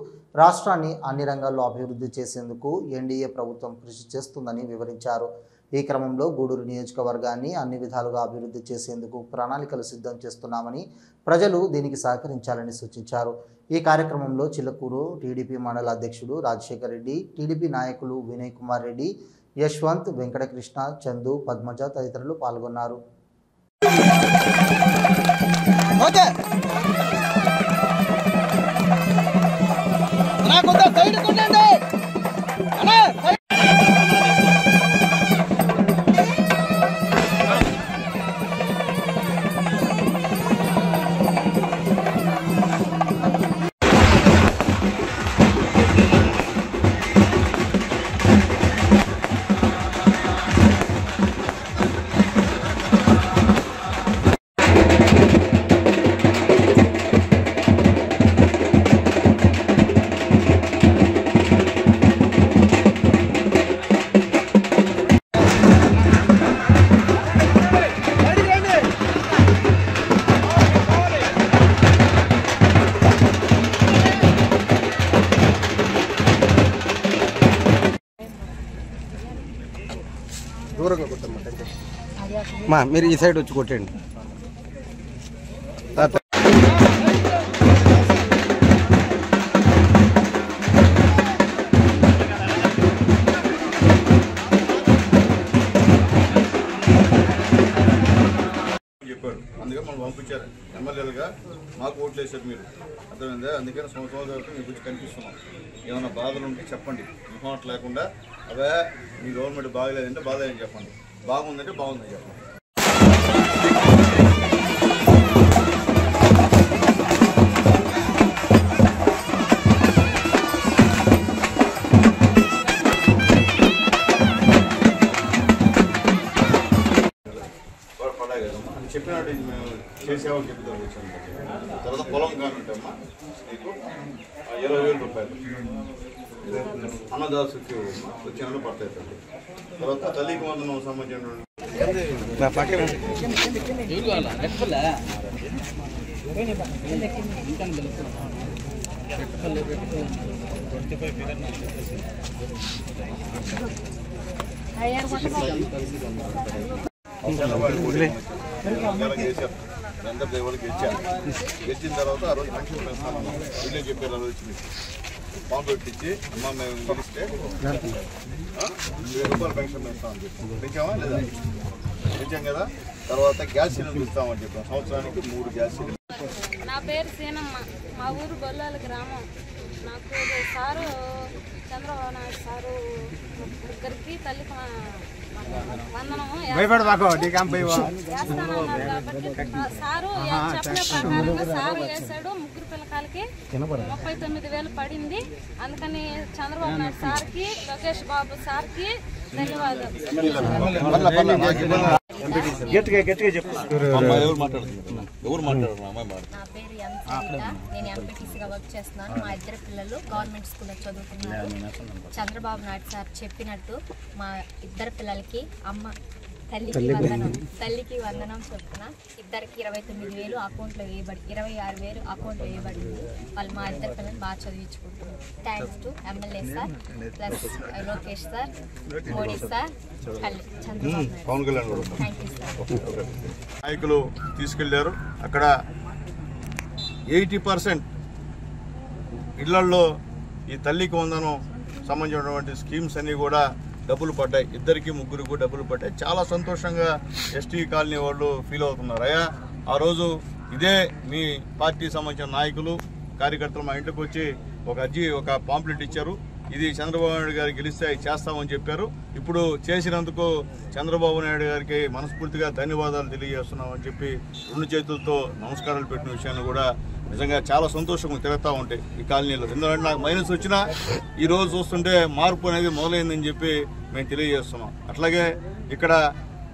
రాష్ట్రాన్ని అన్ని రంగాల్లో అభివృద్ధి చేసేందుకు ఎన్డీఏ ప్రభుత్వం కృషి చేస్తుందని వివరించారు. ఈ క్రమంలో గూడూరు నియోజకవర్గాన్ని అన్ని విధాలుగా అభివృద్ధి చేసేందుకు ప్రణాళికలు సిద్ధం చేస్తున్నామని, ప్రజలు దీనికి సహకరించాలని సూచించారు. ఈ కార్యక్రమంలో చిల్లకూరు టీడీపీ మండల అధ్యక్షుడు రాజశేఖర్ రెడ్డి, టీడీపీ నాయకులు వినయ్ కుమార్ రెడ్డి, యశ్వంత్, వెంకటకృష్ణ, చందు, పద్మజ తదితరులు పాల్గొన్నారు. దూరంగా కొట్టమ్మా, మీరు ఈ సైడ్ వచ్చి కొట్టండి. చెప్పారు, అందుకే మనం పంపించారు ఎమ్మెల్యేలుగా, మాకు ఓట్లు వేశారు మీరు, అర్థమైందా? అందుకని సంవత్సరాల వరకు మీ గురించి కనిపిస్తున్నాం. ఏమైనా బాధలు ఉంటే చెప్పండి, మొహమాట లేకుండా. అవే మీ గవర్నమెంట్ బాగలేదంటే బాధలేదని చెప్పండి, బాగుందంటే బాగుందని చెప్పండి. చెప్పినట్టు మేము చేసేవాళ్ళు చెప్తాం వచ్చాము. తర్వాత పొలం కానుంటమ్మా నీకు 20,000 రూపాయలు అన్నదాసుకి వచ్చిన పడతాయి. తర్వాత తల్లికి వందనం సంబంధించిన అందరి దేవుళ్ళు గెలిచాను. గెలిచిన తర్వాత ఆ రోజు ఫంక్షన్ పెడతాను, వీళ్ళే చెప్పారు. ఆ రోజు వచ్చి ఫామ్ పెట్టించి అమ్మ మేము గెలిస్తే 2,000 రూపాయలు పెన్షన్ పెడతామని చెప్పి పెంచామా లేదా? పెంచాం కదా. తర్వాత గ్యాస్ సిలిండర్ ఇస్తామని చెప్పాం, సంవత్సరానికి 3 గ్యాస్ సిలిండర్. నా పేరు సీనమ్మ, మా ఊరు గొల్లాల గ్రామం. నాకు సారు చంద్రబాబు నాయుడు సారు ముగ్గురికి తల్లి వందనము వేస్తానన్నారు కాబట్టి సారు చెప్పిన ప్రకారంగా సారు వేసాడు. ముగ్గురు పిల్లకాయలకి 39,000 పడింది. అందుకని చంద్రబాబు నాయుడు సార్కి, లోకేష్ బాబు సార్కి ధన్యవాదాలు. గట్టిగా చెప్పు. నా పేరు ఎం సరిత. నేను ఎంపీటీసీగా వర్క్ చేస్తున్నాను. మా ఇద్దరు పిల్లలు గవర్నమెంట్ స్కూల్లో చదువుతున్నారు. చంద్రబాబు నాయుడు సార్ చెప్పినట్టు మా ఇద్దరు పిల్లలకి తల్లికి వందనం చొప్పున ఇద్దరికి 29,000 అకౌంట్లో వేయబడి 26,000 అకౌంట్లో వేయబడింది. వాళ్ళు మా ఇద్దరు పిల్లలు బాగా చదివించుకుంటున్నారు. Thanks to MLA sir plus Lokesh sir, Modi sir, Chandrababu Naidu. Thank you sir. నాయకులు తీసుకెళ్లారు. అక్కడ 80% ఇళ్లలో ఈ తల్లికి వందనం సంబంధించినటువంటి స్కీమ్స్ అన్నీ కూడా డబ్బులు పడ్డాయి. ఇద్దరికి ముగ్గురికి డబ్బులు పడ్డాయి. చాలా సంతోషంగా ఎస్టీ కాలనీ వాళ్ళు ఫీల్ అవుతున్నారు. అయ్యా ఆ రోజు ఇదే మీ పార్టీ సంబంధించిన నాయకులు కార్యకర్తలు మా ఇంటికి వచ్చి ఒక పాంప్లెట్ ఇచ్చారు. ఇది చంద్రబాబు నాయుడు గారు గెలిస్తే చేస్తామని చెప్పారు. ఇప్పుడు చేసినందుకు చంద్రబాబు నాయుడు గారికి మనస్ఫూర్తిగా ధన్యవాదాలు తెలియజేస్తున్నామని చెప్పి 2 చేతులతో నమస్కారాలు పెట్టిన విషయాన్ని కూడా నిజంగా చాలా సంతోషంగా తిరుగుతూ ఉంటాయి ఈ కాలనీలో. ఎందుకంటే నాకు మైనస్ వచ్చినా ఈ రోజు చూస్తుంటే మార్పు అనేది మొదలైందని చెప్పి మేము తెలియజేస్తున్నాం. అట్లాగే ఇక్కడ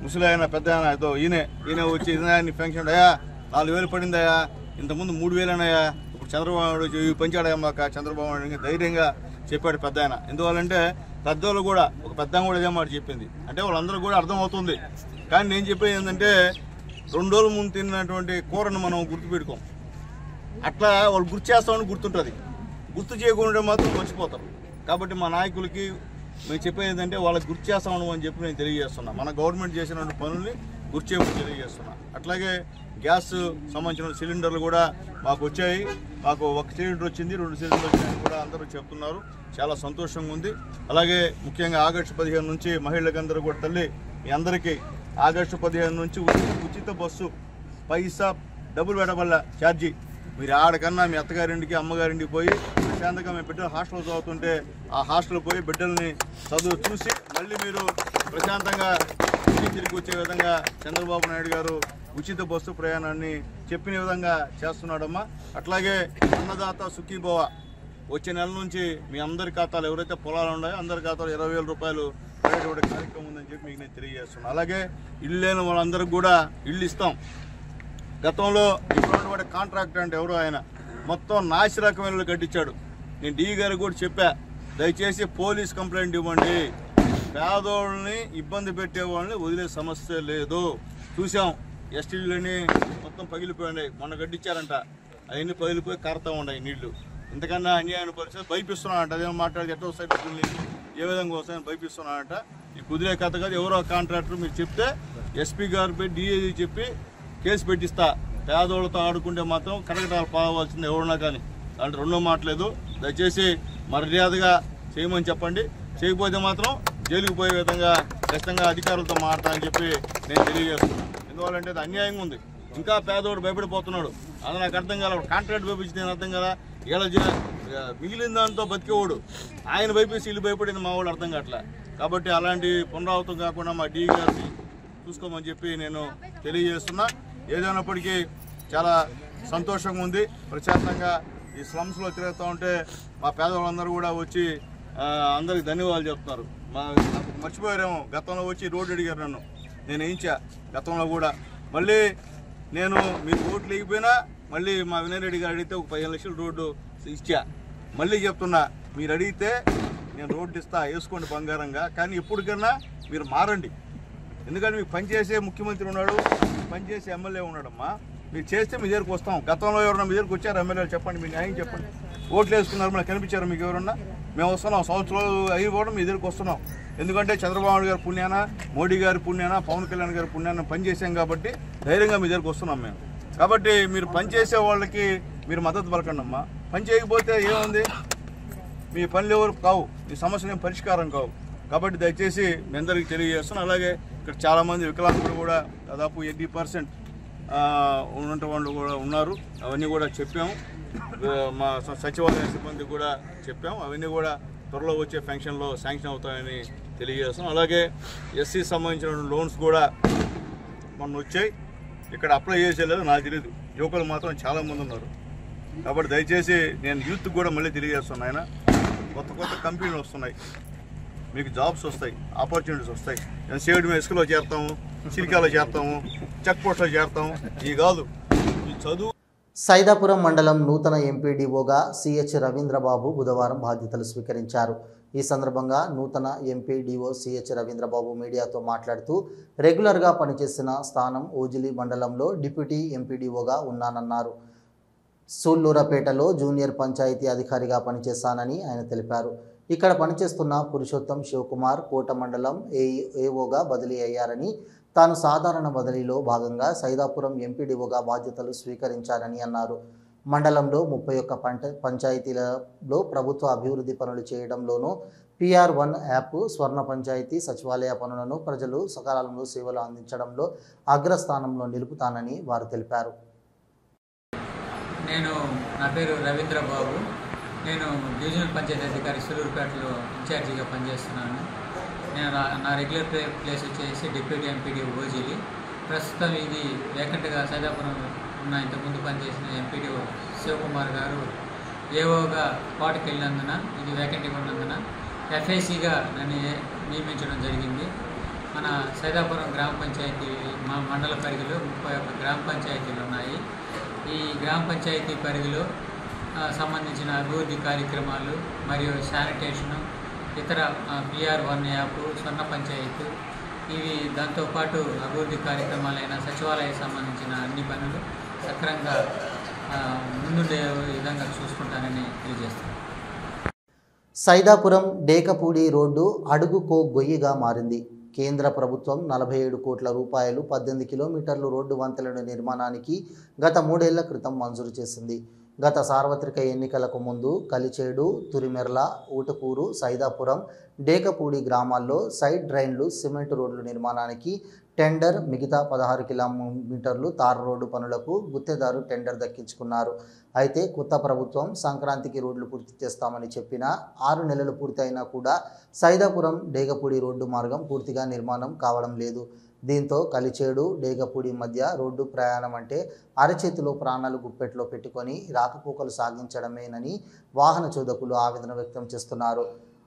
ముసలాయన పెద్ద ఆయన ఏదో ఈయన వచ్చి నీ పెన్షన్ అయ్యా 4,000 పడిందయ్యా, ఇంతకుముందు 3,000 అయ్యా, ఇప్పుడు చంద్రబాబు నాయుడు పెంచాడయ్యా మాకు. చంద్రబాబు నాయుడు ధైర్యంగా చెప్పాడు పెద్ద ఆయన. ఎందువల్లంటే పెద్దోళ్ళు కూడా ఒక పెద్ద కూడా ఇదే మాట చెప్పింది. అంటే వాళ్ళందరూ కూడా అర్థమవుతుంది. కానీ నేను చెప్పేది ఏంటంటే 2 రోజుల ముందు తిన్నటువంటి కూరను మనం గుర్తుపెట్టుకోం. అట్లా వాళ్ళు గుర్తు చేస్తామని గుర్తుంటుంది, గుర్తు చేయకుండా మాత్రం మర్చిపోతారు. కాబట్టి మా నాయకులకి మేము చెప్పేది ఏంటంటే వాళ్ళకి గుర్తు చేస్తామని అని చెప్పి నేను తెలియజేస్తున్నా. మన గవర్నమెంట్ చేసినటువంటి పనుల్ని గుర్తు చేయమని తెలియజేస్తున్నా. అట్లాగే గ్యాస్ సంబంధించిన సిలిండర్లు కూడా మాకు వచ్చాయి. మాకు 1 సిలిండర్ వచ్చింది, 2 సిలిండర్లు వచ్చాయని కూడా అందరూ చెప్తున్నారు. చాలా సంతోషంగా ఉంది. అలాగే ముఖ్యంగా ఆగస్టు 15 నుంచి మహిళలందరూ కూడా తల్లి మీ అందరికీ ఆగస్టు 15 నుంచి ఉచిత బస్సు పైసా డబ్బులు పెట్టబల్ల ఛార్జీ. మీరు ఆడకన్నా మీ అత్తగారింటికి అమ్మగారింటికి పోయి ప్రశాంతంగా మేము బిడ్డలు హాస్టల్లో చదువుతుంటే ఆ హాస్టల్ పోయి బిడ్డల్ని చదువు చూసి మళ్ళీ మీరు ప్రశాంతంగా తిరిగి వచ్చే విధంగా చంద్రబాబు నాయుడు గారు ఉచిత బస్సు ప్రయాణాన్ని చెప్పిన విధంగా చేస్తున్నాడమ్మా. అట్లాగే అన్నదాత సుఖీభవ వచ్చే నెల నుంచి మీ అందరి ఖాతాలు ఎవరైతే పొలాలు ఉన్నాయో అందరి ఖాతాలు 20,000 రూపాయలు పడేటువంటి కార్యక్రమం ఉందని చెప్పి మీకు నేను తెలియజేస్తున్నాను. అలాగే ఇల్లు లేని వాళ్ళందరికీ కూడా ఇల్లు ఇస్తాం. గతంలో ఇప్పుడున్నటువంటి కాంట్రాక్టర్ అంటే ఎవరో ఆయన మొత్తం నాసి రకమైన కట్టించాడు. నేను డీ గారికి కూడా చెప్పా, దయచేసి పోలీస్ కంప్లైంట్ ఇవ్వండి. పేదోళ్ళని ఇబ్బంది పెట్టే వాళ్ళని వదిలే సమస్య లేదు. చూసాం ఎస్టీలని మొత్తం పగిలిపోయినాయి. మొన్న కట్టించారంట, అవన్నీ పగిలిపోయి కారుతూ ఉన్నాయి నీళ్లు. ఇంతకన్నా అన్యాయమైన పరిస్థితి భయపిస్తున్నాడంట. అదేమో మాట్లాడి ఎట్లా వస్తాయి డబ్బుల్ని, ఏ విధంగా వస్తాయని భయపిస్తున్నాడంట. ఈ కుదిరే కథ కాదు. ఎవరో కాంట్రాక్టర్ మీరు చెప్తే ఎస్పీ గారిపై డిఐజీ చెప్పి కేసు పెట్టిస్తా. పేదోళ్ళతో ఆడుకుంటే మాత్రం కరకటాలు పావాల్సింది ఎవరున్నా కానీ. అంటే రెండో మాటలేదు. దయచేసి మర్యాదగా చేయమని చెప్పండి. చేయకపోతే మాత్రం జైలుకు పోయే విధంగా ఖచ్చితంగా అధికారులతో మాట్లాడతానని చెప్పి నేను తెలియజేస్తున్నాను. ఎందువల్లంటే అది అన్యాయంగా ఉంది. ఇంకా పేదోడు భయపడిపోతున్నాడు. అది నాకు అర్థం కాల. కాంట్రాక్ట్ భయపించి నేను అర్థం కదా. ఇలా మిగిలిన దాంతో బతికేవాడు ఆయన భయపేసి ఇల్లు భయపడింది మా వాడు అర్థం కావట్లే. కాబట్టి అలాంటి పునరావృతం కాకుండా మా డీ గారిని చూసుకోమని చెప్పి నేను తెలియజేస్తున్నా. ఏదైనప్పటికీ చాలా సంతోషంగా ఉంది. ప్రశాంతంగా ఈ స్లమ్స్లో తిరుగుతూ ఉంటే మా పేదవాళ్ళందరూ కూడా వచ్చి అందరికి ధన్యవాదాలు చెప్తున్నారు. నాకు మర్చిపోయారేమో, గతంలో వచ్చి రోడ్డు అడిగారు నన్ను, నేను వేయించా గతంలో కూడా. మళ్ళీ నేను మీరు ఓట్లు వేయకపోయినా మళ్ళీ మా వినయ్ రెడ్డి గారు అడిగితే ఒక 15 లక్షలు రోడ్డు ఇచ్చా. మళ్ళీ చెప్తున్నా, మీరు అడిగితే నేను రోడ్డు ఇస్తా, వేసుకోండి బంగారంగా. కానీ ఎప్పటికన్నా మీరు మారండి. ఎందుకంటే మీకు పనిచేసే ముఖ్యమంత్రి ఉన్నాడు, పనిచేసే ఎమ్మెల్యే ఉన్నాడమ్మా. మీరు చేస్తే మీ దగ్గరకు వస్తాం. గతంలో ఎవరన్నా మీ దగ్గరకు వచ్చారు ఎమ్మెల్యేలు? చెప్పండి, మీ న్యాయం చెప్పండి. ఓట్లు వేసుకున్నారు, మనకు కనిపించారు మీకు ఎవరన్నా? మేము వస్తున్నాం, సంవత్సరాలు అయ్యి కూడా మీ దగ్గరకు వస్తున్నాం. ఎందుకంటే చంద్రబాబు నాయుడు గారి పుణ్యాన, మోడీ గారి పుణ్యాన, పవన్ కళ్యాణ్ గారి పుణ్యాన పనిచేసాం కాబట్టి ధైర్యంగా మీ దగ్గరకు వస్తున్నాం మేము. కాబట్టి మీరు పనిచేసే వాళ్ళకి మీరు మద్దతు పలకండి అమ్మా. పని చేయకపోతే ఏముంది, మీ పనులు ఎవరు కావు, మీ సమస్యలు ఏం పరిష్కారం కావు. కాబట్టి దయచేసి మీ అందరికీ తెలియజేస్తున్నాను. అలాగే ఇక్కడ చాలామంది వికలాంగులు కూడా దాదాపు 80% ఉన్నటువంటి వాళ్ళు కూడా ఉన్నారు. అవన్నీ కూడా చెప్పాము. మా సచివాలయ సిబ్బంది కూడా చెప్పాము. అవన్నీ కూడా త్వరలో వచ్చే ఫంక్షన్లో శాంక్షన్ అవుతాయని తెలియజేస్తాం. అలాగే ఎస్సీ సంబంధించిన లోన్స్ కూడా మొన్న వచ్చాయి. ఇక్కడ అప్లై చేసేలేదు నాకు తెలియదు. యువకులు మాత్రం చాలామంది ఉన్నారు. కాబట్టి దయచేసి నేను యూత్కి కూడా మళ్ళీ తెలియజేస్తున్నాను. ఆయన కొత్త కంపెనీలు వస్తున్నాయి, మీకు జాబ్స్ వస్తాయి, ఆపర్చునిటీస్ వస్తాయి. నేను సేవ్డ్ ఇసుకలో చేరుతాము, సిరికాలో చేస్తాము, చెక్ పోస్ట్లో చేస్తాము. ఈ కాదు ఈ చదువు. సైదాపురం మండలం నూతన ఎంపీడీఓగా సిహెచ్ రవీంద్రబాబు బుధవారం బాధ్యతలు స్వీకరించారు. ఈ సందర్భంగా నూతన ఎంపీడీఓ సిహెచ్ రవీంద్రబాబు మీడియాతో మాట్లాడుతూ రెగ్యులర్గా పనిచేసిన స్థానం ఓజిలి మండలంలో డిప్యూటీ ఎంపీడీఓగా ఉన్నానన్నారు. సూళ్లూరపేటలో జూనియర్ పంచాయతీ అధికారిగా పనిచేశానని ఆయన తెలిపారు. ఇక్కడ పనిచేస్తున్న పురుషోత్తం శివకుమార్ కోట మండలం ఏఓగా బదిలీ అయ్యారని, తాను సాధారణ బదిలీలో భాగంగా సైదాపురం ఎంపీడీఓగా బాధ్యతలు స్వీకరించారని అన్నారు. మండలంలో 31 పంచాయతీలలో ప్రభుత్వ అభివృద్ధి పనులు చేయడంలోనూ PR1 యాప్, స్వర్ణ పంచాయతీ, సచివాలయ పనులను ప్రజలు సకాలంలో సేవలు అందించడంలో అగ్రస్థానంలో నిలుపుతానని వారు తెలిపారు. నా పేరు రవీంద్రబాబు. నేను డివిజనల్ పంచాయతీ అధికారి సూళ్లూరుపేటలో ఇన్ఛార్జిగా పనిచేస్తున్నాను. నేను నా రెగ్యులర్ ప్లేస్ వచ్చేసి డిప్యూటీ ఎంపీడీ ఓజిలి. ప్రస్తుతం ఇది వేకెంట్గా సైదాపురం ఉన్న ఇంతకుముందు పనిచేసిన ఎంపీడీ శివకుమార్ గారు ఏఓగా కోటకి వెళ్ళినందున, ఇది వేకెంట్గా ఉన్నందున FACగా నన్ను నియమించడం జరిగింది. మన సైదాపురం గ్రామ పంచాయతీ మండల పరిధిలో 31 గ్రామ పంచాయతీలు ఉన్నాయి. ఈ గ్రామ పంచాయతీ పరిధిలో సంబంధించిన అభివృద్ధి కార్యక్రమాలు మరియు శానిటేషను, ఇతర PR1 యాప్, స్వర్ణ పంచాయతీ, ఇవి దాంతోపాటు అభివృద్ధి కార్యక్రమాలైన సచివాలయం సంబంధించిన అన్ని పనులు సక్రమంగా ముందుండే విధంగా చూసుకుంటానని తెలియజేస్తాను. సైదాపురం డేకపూడి రోడ్డు అడుగుకో గొయ్యిగా మారింది. కేంద్ర ప్రభుత్వం 47 కోట్ల రూపాయలు 18 కిలోమీటర్లు రోడ్డు వంతెన నిర్మాణానికి గత 3 ఏళ్ల క్రితం మంజూరు చేసింది. గత సార్వత్రిక ఎన్నికలకు ముందు కలిచేడు, తురిమెర్ల, ఊటకూరు, సైదాపురం, డేకపూడి గ్రామాల్లో సైడ్ డ్రైన్లు, సిమెంట్ రోడ్లు నిర్మాణానికి టెండర్, మిగతా 16 కిలోమీటర్లు తార్ రోడ్డు పనులకు గుత్తేదారు టెండర్ దక్కించుకున్నారు. అయితే కొత్త ప్రభుత్వం సంక్రాంతికి రోడ్లు పూర్తి చేస్తామని చెప్పినా 6 నెలలు పూర్తయినా కూడా సైదాపురం డేగపూడి రోడ్డు మార్గం పూర్తిగా నిర్మాణం కావడం లేదు. దీంతో కలిచేడు, డేగపూడి మధ్య రోడ్డు ప్రయాణం అంటే అరచేతిలో ప్రాణాలు గుప్పెట్లో పెట్టుకొని రాకపోకలు సాగించడమేనని వాహన చోదకులు ఆవేదన వ్యక్తం చేస్తున్నారు.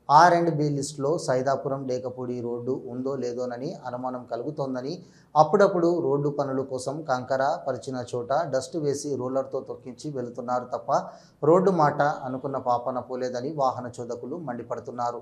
R&B లిస్టులో సైదాపురం డేకపూడి రోడ్డు ఉందో లేదోనని అనుమానం కలుగుతోందని, అప్పుడప్పుడు రోడ్డు పనుల కోసం కంకర పరిచిన చోట డస్ట్ వేసి రోలర్తో తొక్కించి వెళుతున్నారు తప్ప రోడ్డు మాట అనుకున్న పాపన పోలేదని వాహన చోదకులు మండిపడుతున్నారు.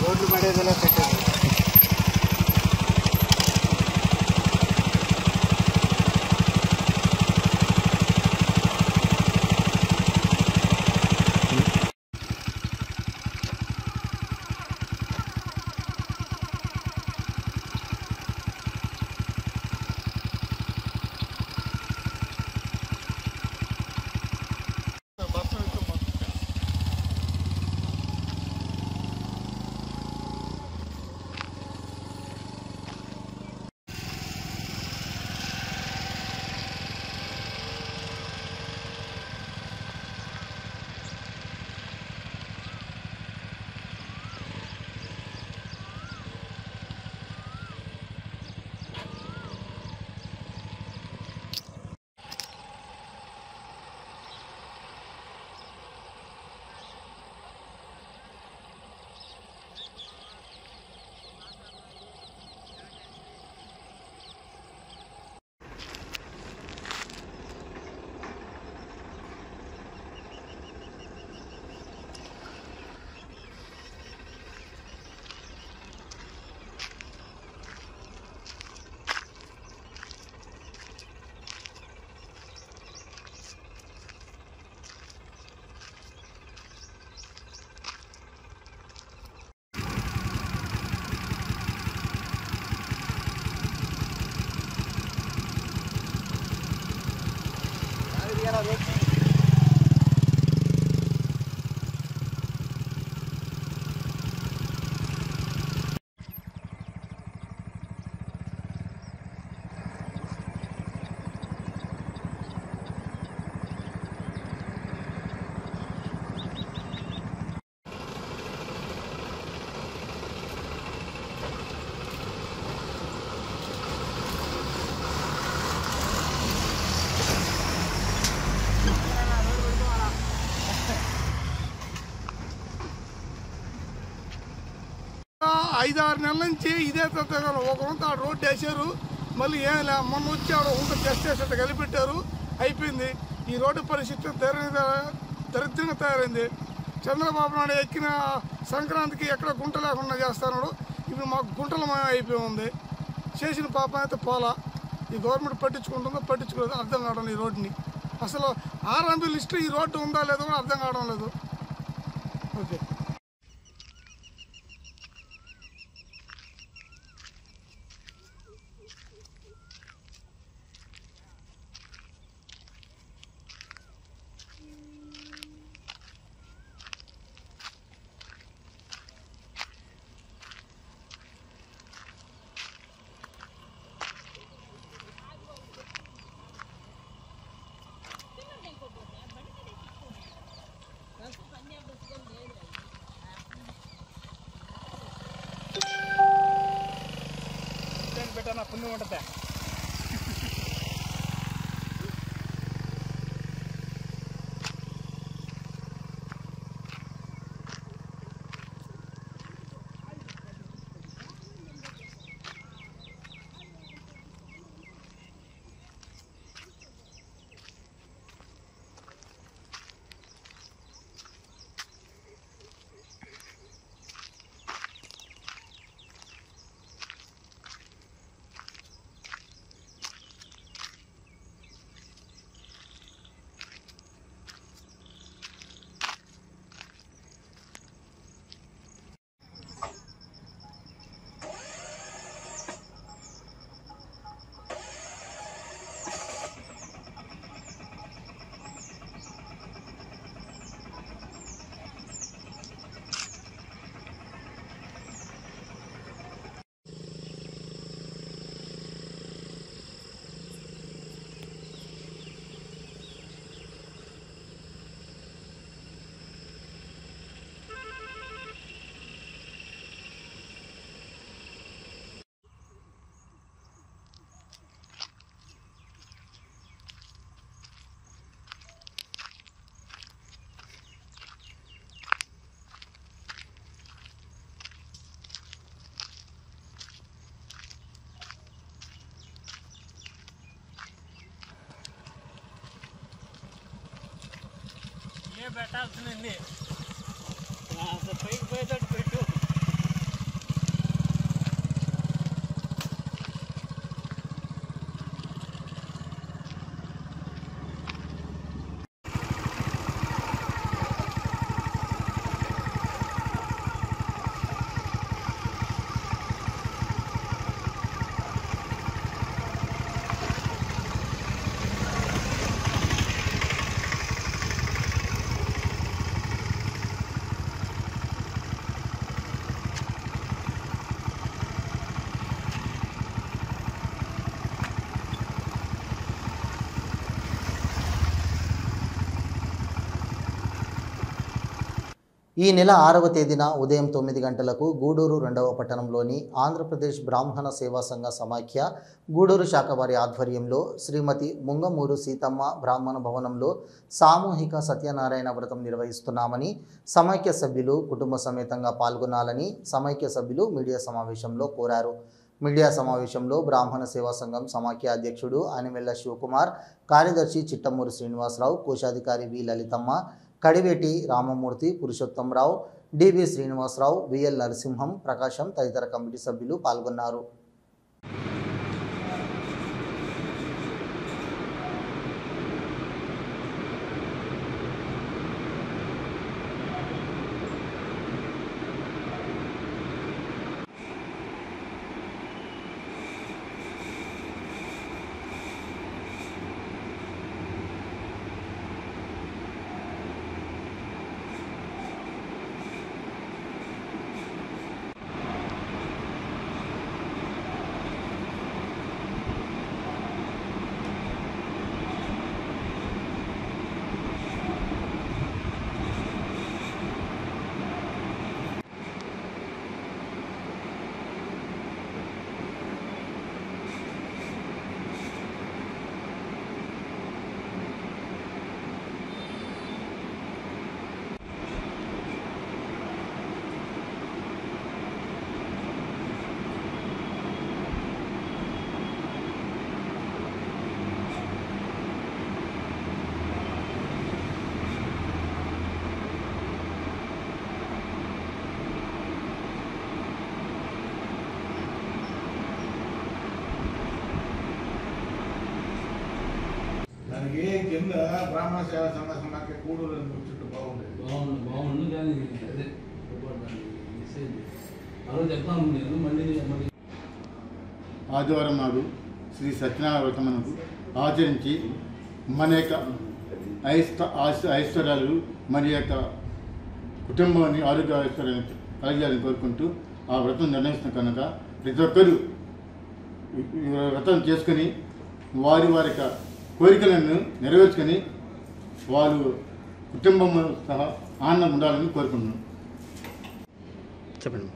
రోడ్లు పడేదిలా పెట్టారు. 5-6 నెలల నుంచి ఇదే తగ్గదు. ఒక వంత ఆ రోడ్డు వేసారు, మళ్ళీ ఏం లే, మొన్న వచ్చి ఆడ వంత టెస్ట్ చేసేట కలిపెట్టారు, అయిపోయింది. ఈ రోడ్డు పరిస్థితి దరిద్రంగా తయారైంది. చంద్రబాబు నాయుడు ఎక్కిన సంక్రాంతికి ఎక్కడ గుంట లేకుండా చేస్తున్నాడు. ఇప్పుడు మాకు గుంటలమయం అయిపోయి ఉంది. చేసిన పాపం అయితే పోలా. ఈ గవర్నమెంట్ పట్టించుకుంటుందో పట్టించుకోలేదు అర్థం కావడం. ఈ రోడ్డుని అసలు ఆర్ఎంపీ లిస్టు ఈ రోడ్డు ఉందా లేదో కూడా అర్థం కావడం లేదు. ఓకే. పెట్టా పుణ్యం ఉంటుంది. పెట్టాల్సింది పైకి పోయేటట్టు పెట్టు. ఈ నెల 6వ తేదీన ఉదయం 9 గంటలకు గూడూరు 2వ పట్టణంలోని ఆంధ్రప్రదేశ్ బ్రాహ్మణ సేవా సంఘ సమాఖ్య గూడూరు శాఖ వారి ఆధ్వర్యంలో శ్రీమతి ముంగమూరు సీతమ్మ బ్రాహ్మణ భవనంలో సామూహిక సత్యనారాయణ వ్రతం నిర్వహిస్తున్నామని సమైక్య సభ్యులు కుటుంబ సమేతంగా పాల్గొనాలని సమైక్య సభ్యులు మీడియా సమావేశంలో కోరారు. మీడియా సమావేశంలో బ్రాహ్మణ సేవా సంఘం సమాఖ్య అధ్యక్షుడు అనిమెల్ల శివకుమార్, కార్యదర్శి చిట్టమూరు శ్రీనివాసరావు, కోశాధికారి వి లలితమ్మ, కడివేటి రామమూర్తి, పురుషోత్తంరావు, డివి శ్రీనివాసరావు, విఎల్ నరసింహం, ప్రకాశం తదితర కమిటీ సభ్యులు పాల్గొన్నారు. దానికి కింద బ్రాహ్మణ సేవా సంఘ సమాఖ్య కూడూరు చుట్టూ బాగుంది కానీ అదే చెప్తాను నేను మళ్ళీ ఆదివారం నాడు శ్రీ సత్యనారాయణ వ్రతమునకు ఆచరించి మన యొక్క ఐశ్వర్యాలు మన యొక్క కుటుంబాన్ని ఆరోగ్య ఐశ్వర్యాన్ని కలగాలని కోరుకుంటూ ఆ వ్రతం నిర్ణయిస్తున్న కనుక ప్రతి ఒక్కరూ వ్రతం చేసుకొని వారి యొక్క కోరికలను నెరవేర్చుకొని వాళ్ళు కుటుంబం సహా ఆనందం ఉండాలని కోరుకుంటున్నాను. చెప్పండి.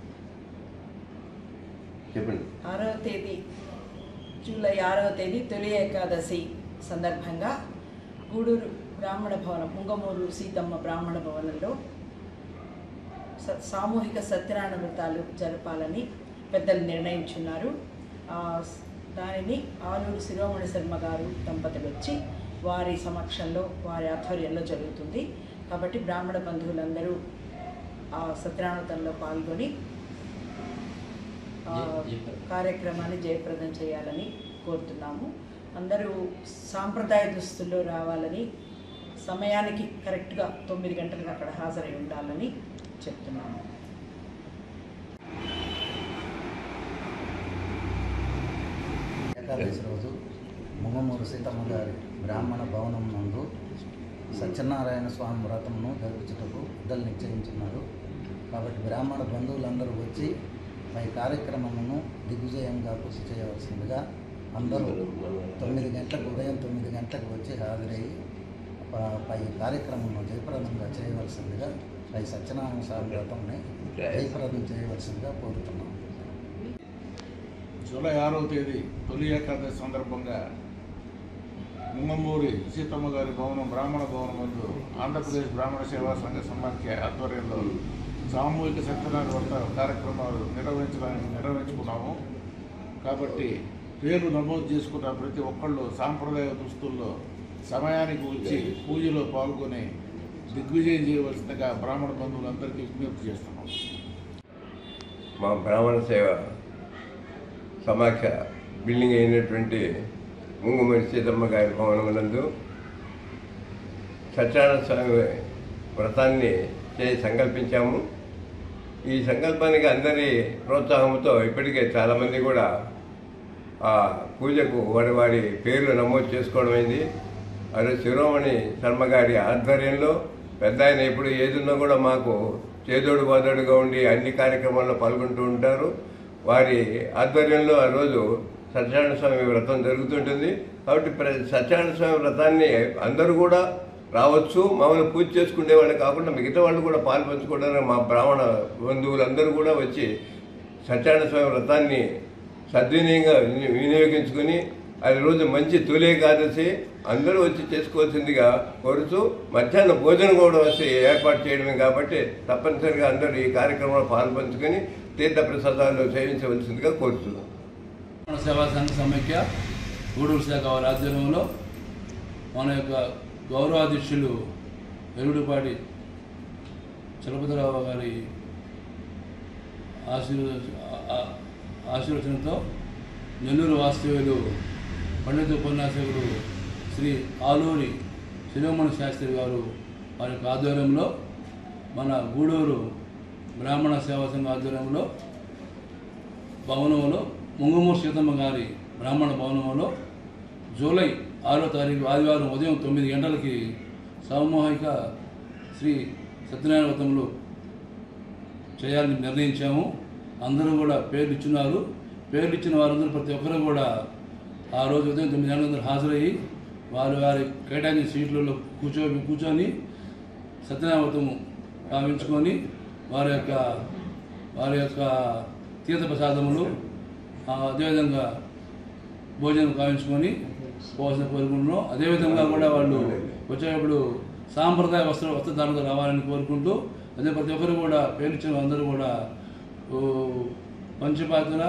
6వ తేదీ జూలై 6వ తేదీ తొలి ఏకాదశి సందర్భంగా గూడూరు బ్రాహ్మణ భవనం ముంగమూరు సీతమ్మ బ్రాహ్మణ భవనంలో సామూహిక సత్యనారాయణ వ్రతాలు జరపాలని పెద్దలు నిర్ణయించున్నారు. దానిని ఆలూరు శిరోమణి శర్మ గారు దంపతులు వచ్చి వారి సమక్షంలో వారి ఆధ్వర్యంలో జరుగుతుంది. కాబట్టి బ్రాహ్మణ బంధువులందరూ ఆ సత్యనారాయణ వ్రతంలో పాల్గొని కార్యక్రమాన్ని జయప్రదం చేయాలని కోరుతున్నాము. అందరూ సాంప్రదాయ దుస్తుల్లో రావాలని, సమయానికి కరెక్ట్గా 9 గంటలకు అక్కడ హాజరై ఉండాలని చెప్తున్నాము. ఏకాదశి రోజు ముంగమూరు సీతమ్మ గారి బ్రాహ్మణ భవనం నందు సత్యనారాయణ స్వామి వ్రతమును జరుపుచుటకు పెద్దలు నిశ్చయించున్నారు. కాబట్టి బ్రాహ్మణ బంధువులందరూ వచ్చి పై కార్యక్రమమును దిగ్విజయంగా పూర్తి చేయవలసిందిగా అందరూ 9 గంటలకు ఉదయం 9 గంటలకు వచ్చి హాజరయ్యి పై కార్యక్రమం జయప్రదంగా చేయవలసిందిగా పై సత్యనారాయణ స్వామి వ్రతంని జయప్రదం చేయవలసిందిగా కోరుతున్నాం. జూలై 6వ తేదీ తొలి ఏకాదశి సందర్భంగా ముంగమూరి సీతమ్మ గారి భవనం బ్రాహ్మణ భవనం ముందు ఆంధ్రప్రదేశ్ బ్రాహ్మణ సేవా సంఘ సమాఖ్య ఆధ్వర్యంలో సామూహిక సత్యనారాయణ వ్రత కార్యక్రమాలు నిర్వహించుకున్నాము. కాబట్టి పేరు నమోదు చేసుకున్న ప్రతి ఒక్కళ్ళు సాంప్రదాయ దుస్తుల్లో సమయానికి వచ్చి పూజలో పాల్గొని దిగ్విజయం చేయవలసిందిగా బ్రాహ్మణ బంధువులందరికీ విజ్ఞప్తి చేస్తున్నాం. మా బ్రాహ్మణ సేవ సమాఖ్య బిల్డింగ్ అయినటువంటి ముంగమూరి సీతమ్మ గారి భవనమునందు సత్యనారాయణ స్వామి వ్రతాన్ని సంకల్పించాము. ఈ సంకల్పానికి అందరి ప్రోత్సాహంతో ఇప్పటికే చాలామంది కూడా ఆ పూజకు వారి పేర్లు నమోదు చేసుకోవడం అయింది. అదే శిరోమణి శర్మ గారి ఆధ్వర్యంలో పెద్ద ఆయన ఎప్పుడు ఏదున్నా కూడా మాకు చేదోడు బాదోడుగా ఉండి అన్ని కార్యక్రమాల్లో పాల్గొంటూ ఉంటారు. వారి ఆధ్వర్యంలో ఆ రోజు సత్యనారాయణ స్వామి వ్రతం జరుగుతుంటుంది. కాబట్టి సత్యనారాయణ స్వామి వ్రతాన్ని అందరూ కూడా రావచ్చు. మామూలు పూజ చేసుకునే వాళ్ళు కాకుండా మిగతా వాళ్ళు కూడా పాల్పంచుకోవడానికి మా బ్రాహ్మణ బంధువులందరూ కూడా వచ్చి సత్యనారాయణ స్వామి వ్రతాన్ని సద్వినియంగా వినియోగించుకుని అది రోజు మంచి తొలి ఏకాదశి అందరూ వచ్చి చేసుకోవాల్సిందిగా కోరుతూ మధ్యాహ్నం భోజనం కూడా వచ్చి ఏర్పాటు చేయడమే కాబట్టి తప్పనిసరిగా అందరూ ఈ కార్యక్రమంలో పాల్పంచుకొని తీర్థ ప్రసాదాలు సేవించవలసిందిగా కోరుతున్నాం. సేవా సంఘ సమైక్య గూడూరు శాఖ వారి ఆధ్వర్యంలో మన యొక్క గౌరవాధ్యక్షులు వెలుగుడిపాటి చలపతిరావు గారి ఆశీర్వచనంతో నెల్లూరు వాస్తవ్యులు పండిత ఉపన్యాసకుడు శ్రీ ఆలూరి శిరోమణి శాస్త్రి గారు వారి యొక్క ఆధ్వర్యంలో మన గూడూరు బ్రాహ్మణ సేవా సంఘ ఆధ్వర్యంలో భవనంలో ముంగమూరు సీతమ్మ గారి బ్రాహ్మణ భవనంలో జూలై 6వ తారీఖు ఆదివారం ఉదయం 9 గంటలకి సామూహిక శ్రీ సత్యనారాయణ వ్రతములు చేయాలని నిర్ణయించాము. అందరూ కూడా పేర్లు ఇచ్చినారు. పేర్లు ఇచ్చిన వారందరూ ప్రతి ఒక్కరూ కూడా ఆ రోజు ఉదయం 9 గంటలందరూ హాజరయ్యి వారి కేటాయించిన సీట్లలో కూర్చొని సత్యనారాయణ వ్రతము భావించుకొని వారి యొక్క తీర్థ ప్రసాదములు అదేవిధంగా భోజనం కావించుకొని పోవాల్సిన కోరుకుంటున్నాం. అదేవిధంగా కూడా వాళ్ళు వచ్చేటప్పుడు సాంప్రదాయ వస్త్రధారణతో రావాలని కోరుకుంటూ అదే ప్రతి ఒక్కరు కూడా పేర్చిన అందరూ కూడా పంచపాత్ర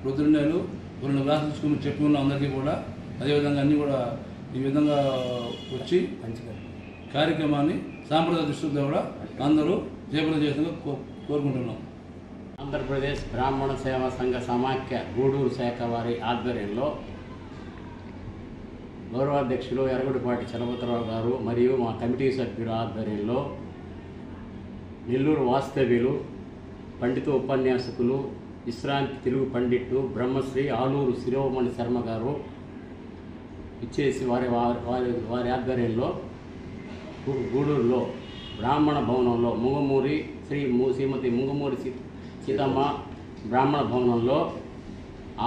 రుద్రునేలు 2 గ్లాసులు తీసుకుని చెప్పి ఉన్న అందరికీ కూడా అదేవిధంగా అన్నీ కూడా ఈ విధంగా వచ్చి కార్యక్రమాన్ని సాంప్రదాయ దృష్టితో కూడా అందరూ జయప్రదం చేసేందుకు కోరుకుంటున్నాం. ఆంధ్రప్రదేశ్ బ్రాహ్మణ సేవా సంఘ సమాఖ్య గూడూరు శాఖ వారి ఆధ్వర్యంలో గౌరవాధ్యక్షులు ఎర్రగొడ్డిపాటి చలపతిరావు గారు మరియు మా కమిటీ సభ్యుల ఆధ్వర్యంలో నెల్లూరు వాస్తవ్యులు పండిత ఉపన్యాసకులు విశ్రాంతి తెలుగు పండిట్టు బ్రహ్మశ్రీ ఆలూరు శిరోమణి శర్మ గారు ఇచ్చేసి వారి ఆధ్వర్యంలో గూడూరులో బ్రాహ్మణ భవనంలో ముంగమూరి శ్రీమతి ముంగమూరి సీతమ్మ బ్రాహ్మణ భవనంలో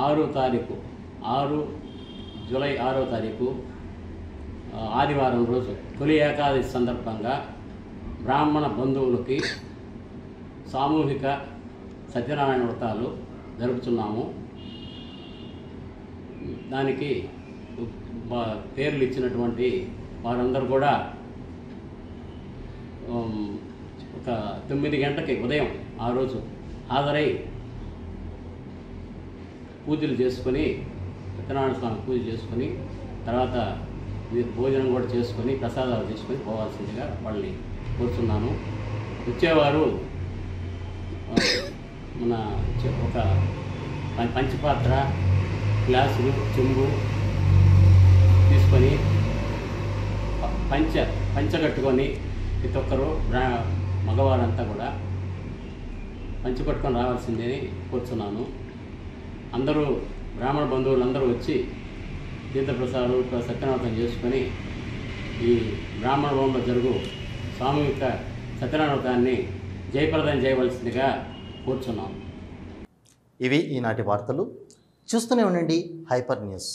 6 జూలై 6వ తారీఖు ఆదివారం రోజు తొలి ఏకాదశి సందర్భంగా బ్రాహ్మణ బంధువులకి సామూహిక సత్యనారాయణ వ్రతాలు జరుపుతున్నాము. దానికి పేర్లు ఇచ్చినటువంటి వారందరూ కూడా ఒక 9 గంటలకి ఉదయం ఆ రోజు హాజరై పూజలు చేసుకొని సత్యనారాయణ స్వామి పూజ చేసుకొని తర్వాత భోజనం కూడా చేసుకొని ప్రసాదాలు చేసుకొని పోవాల్సిందిగా వాళ్ళని కోరుతున్నాను. వచ్చేవారు మన ఒక పంచపాత్ర గ్లాసులు చెంబు తీసుకొని పంచ కట్టుకొని ప్రతి ఒక్కరు మగవారంతా కూడా పంచి కట్టుకొని రావాల్సిందని కోరుతున్నాను. అందరూ బ్రాహ్మణ బంధువులందరూ వచ్చి తీర్థప్రసాదాలు సత్యనారాయణ చేసుకొని ఈ బ్రాహ్మణ భవనంలో జరుగు సామూహిక సత్యనారాయణాన్ని జయప్రదం చేయవలసిందిగా కోరుచున్నాం. ఇవి ఈనాటి వార్తలు. చూస్తూనే ఉండండి హైపర్ న్యూస్.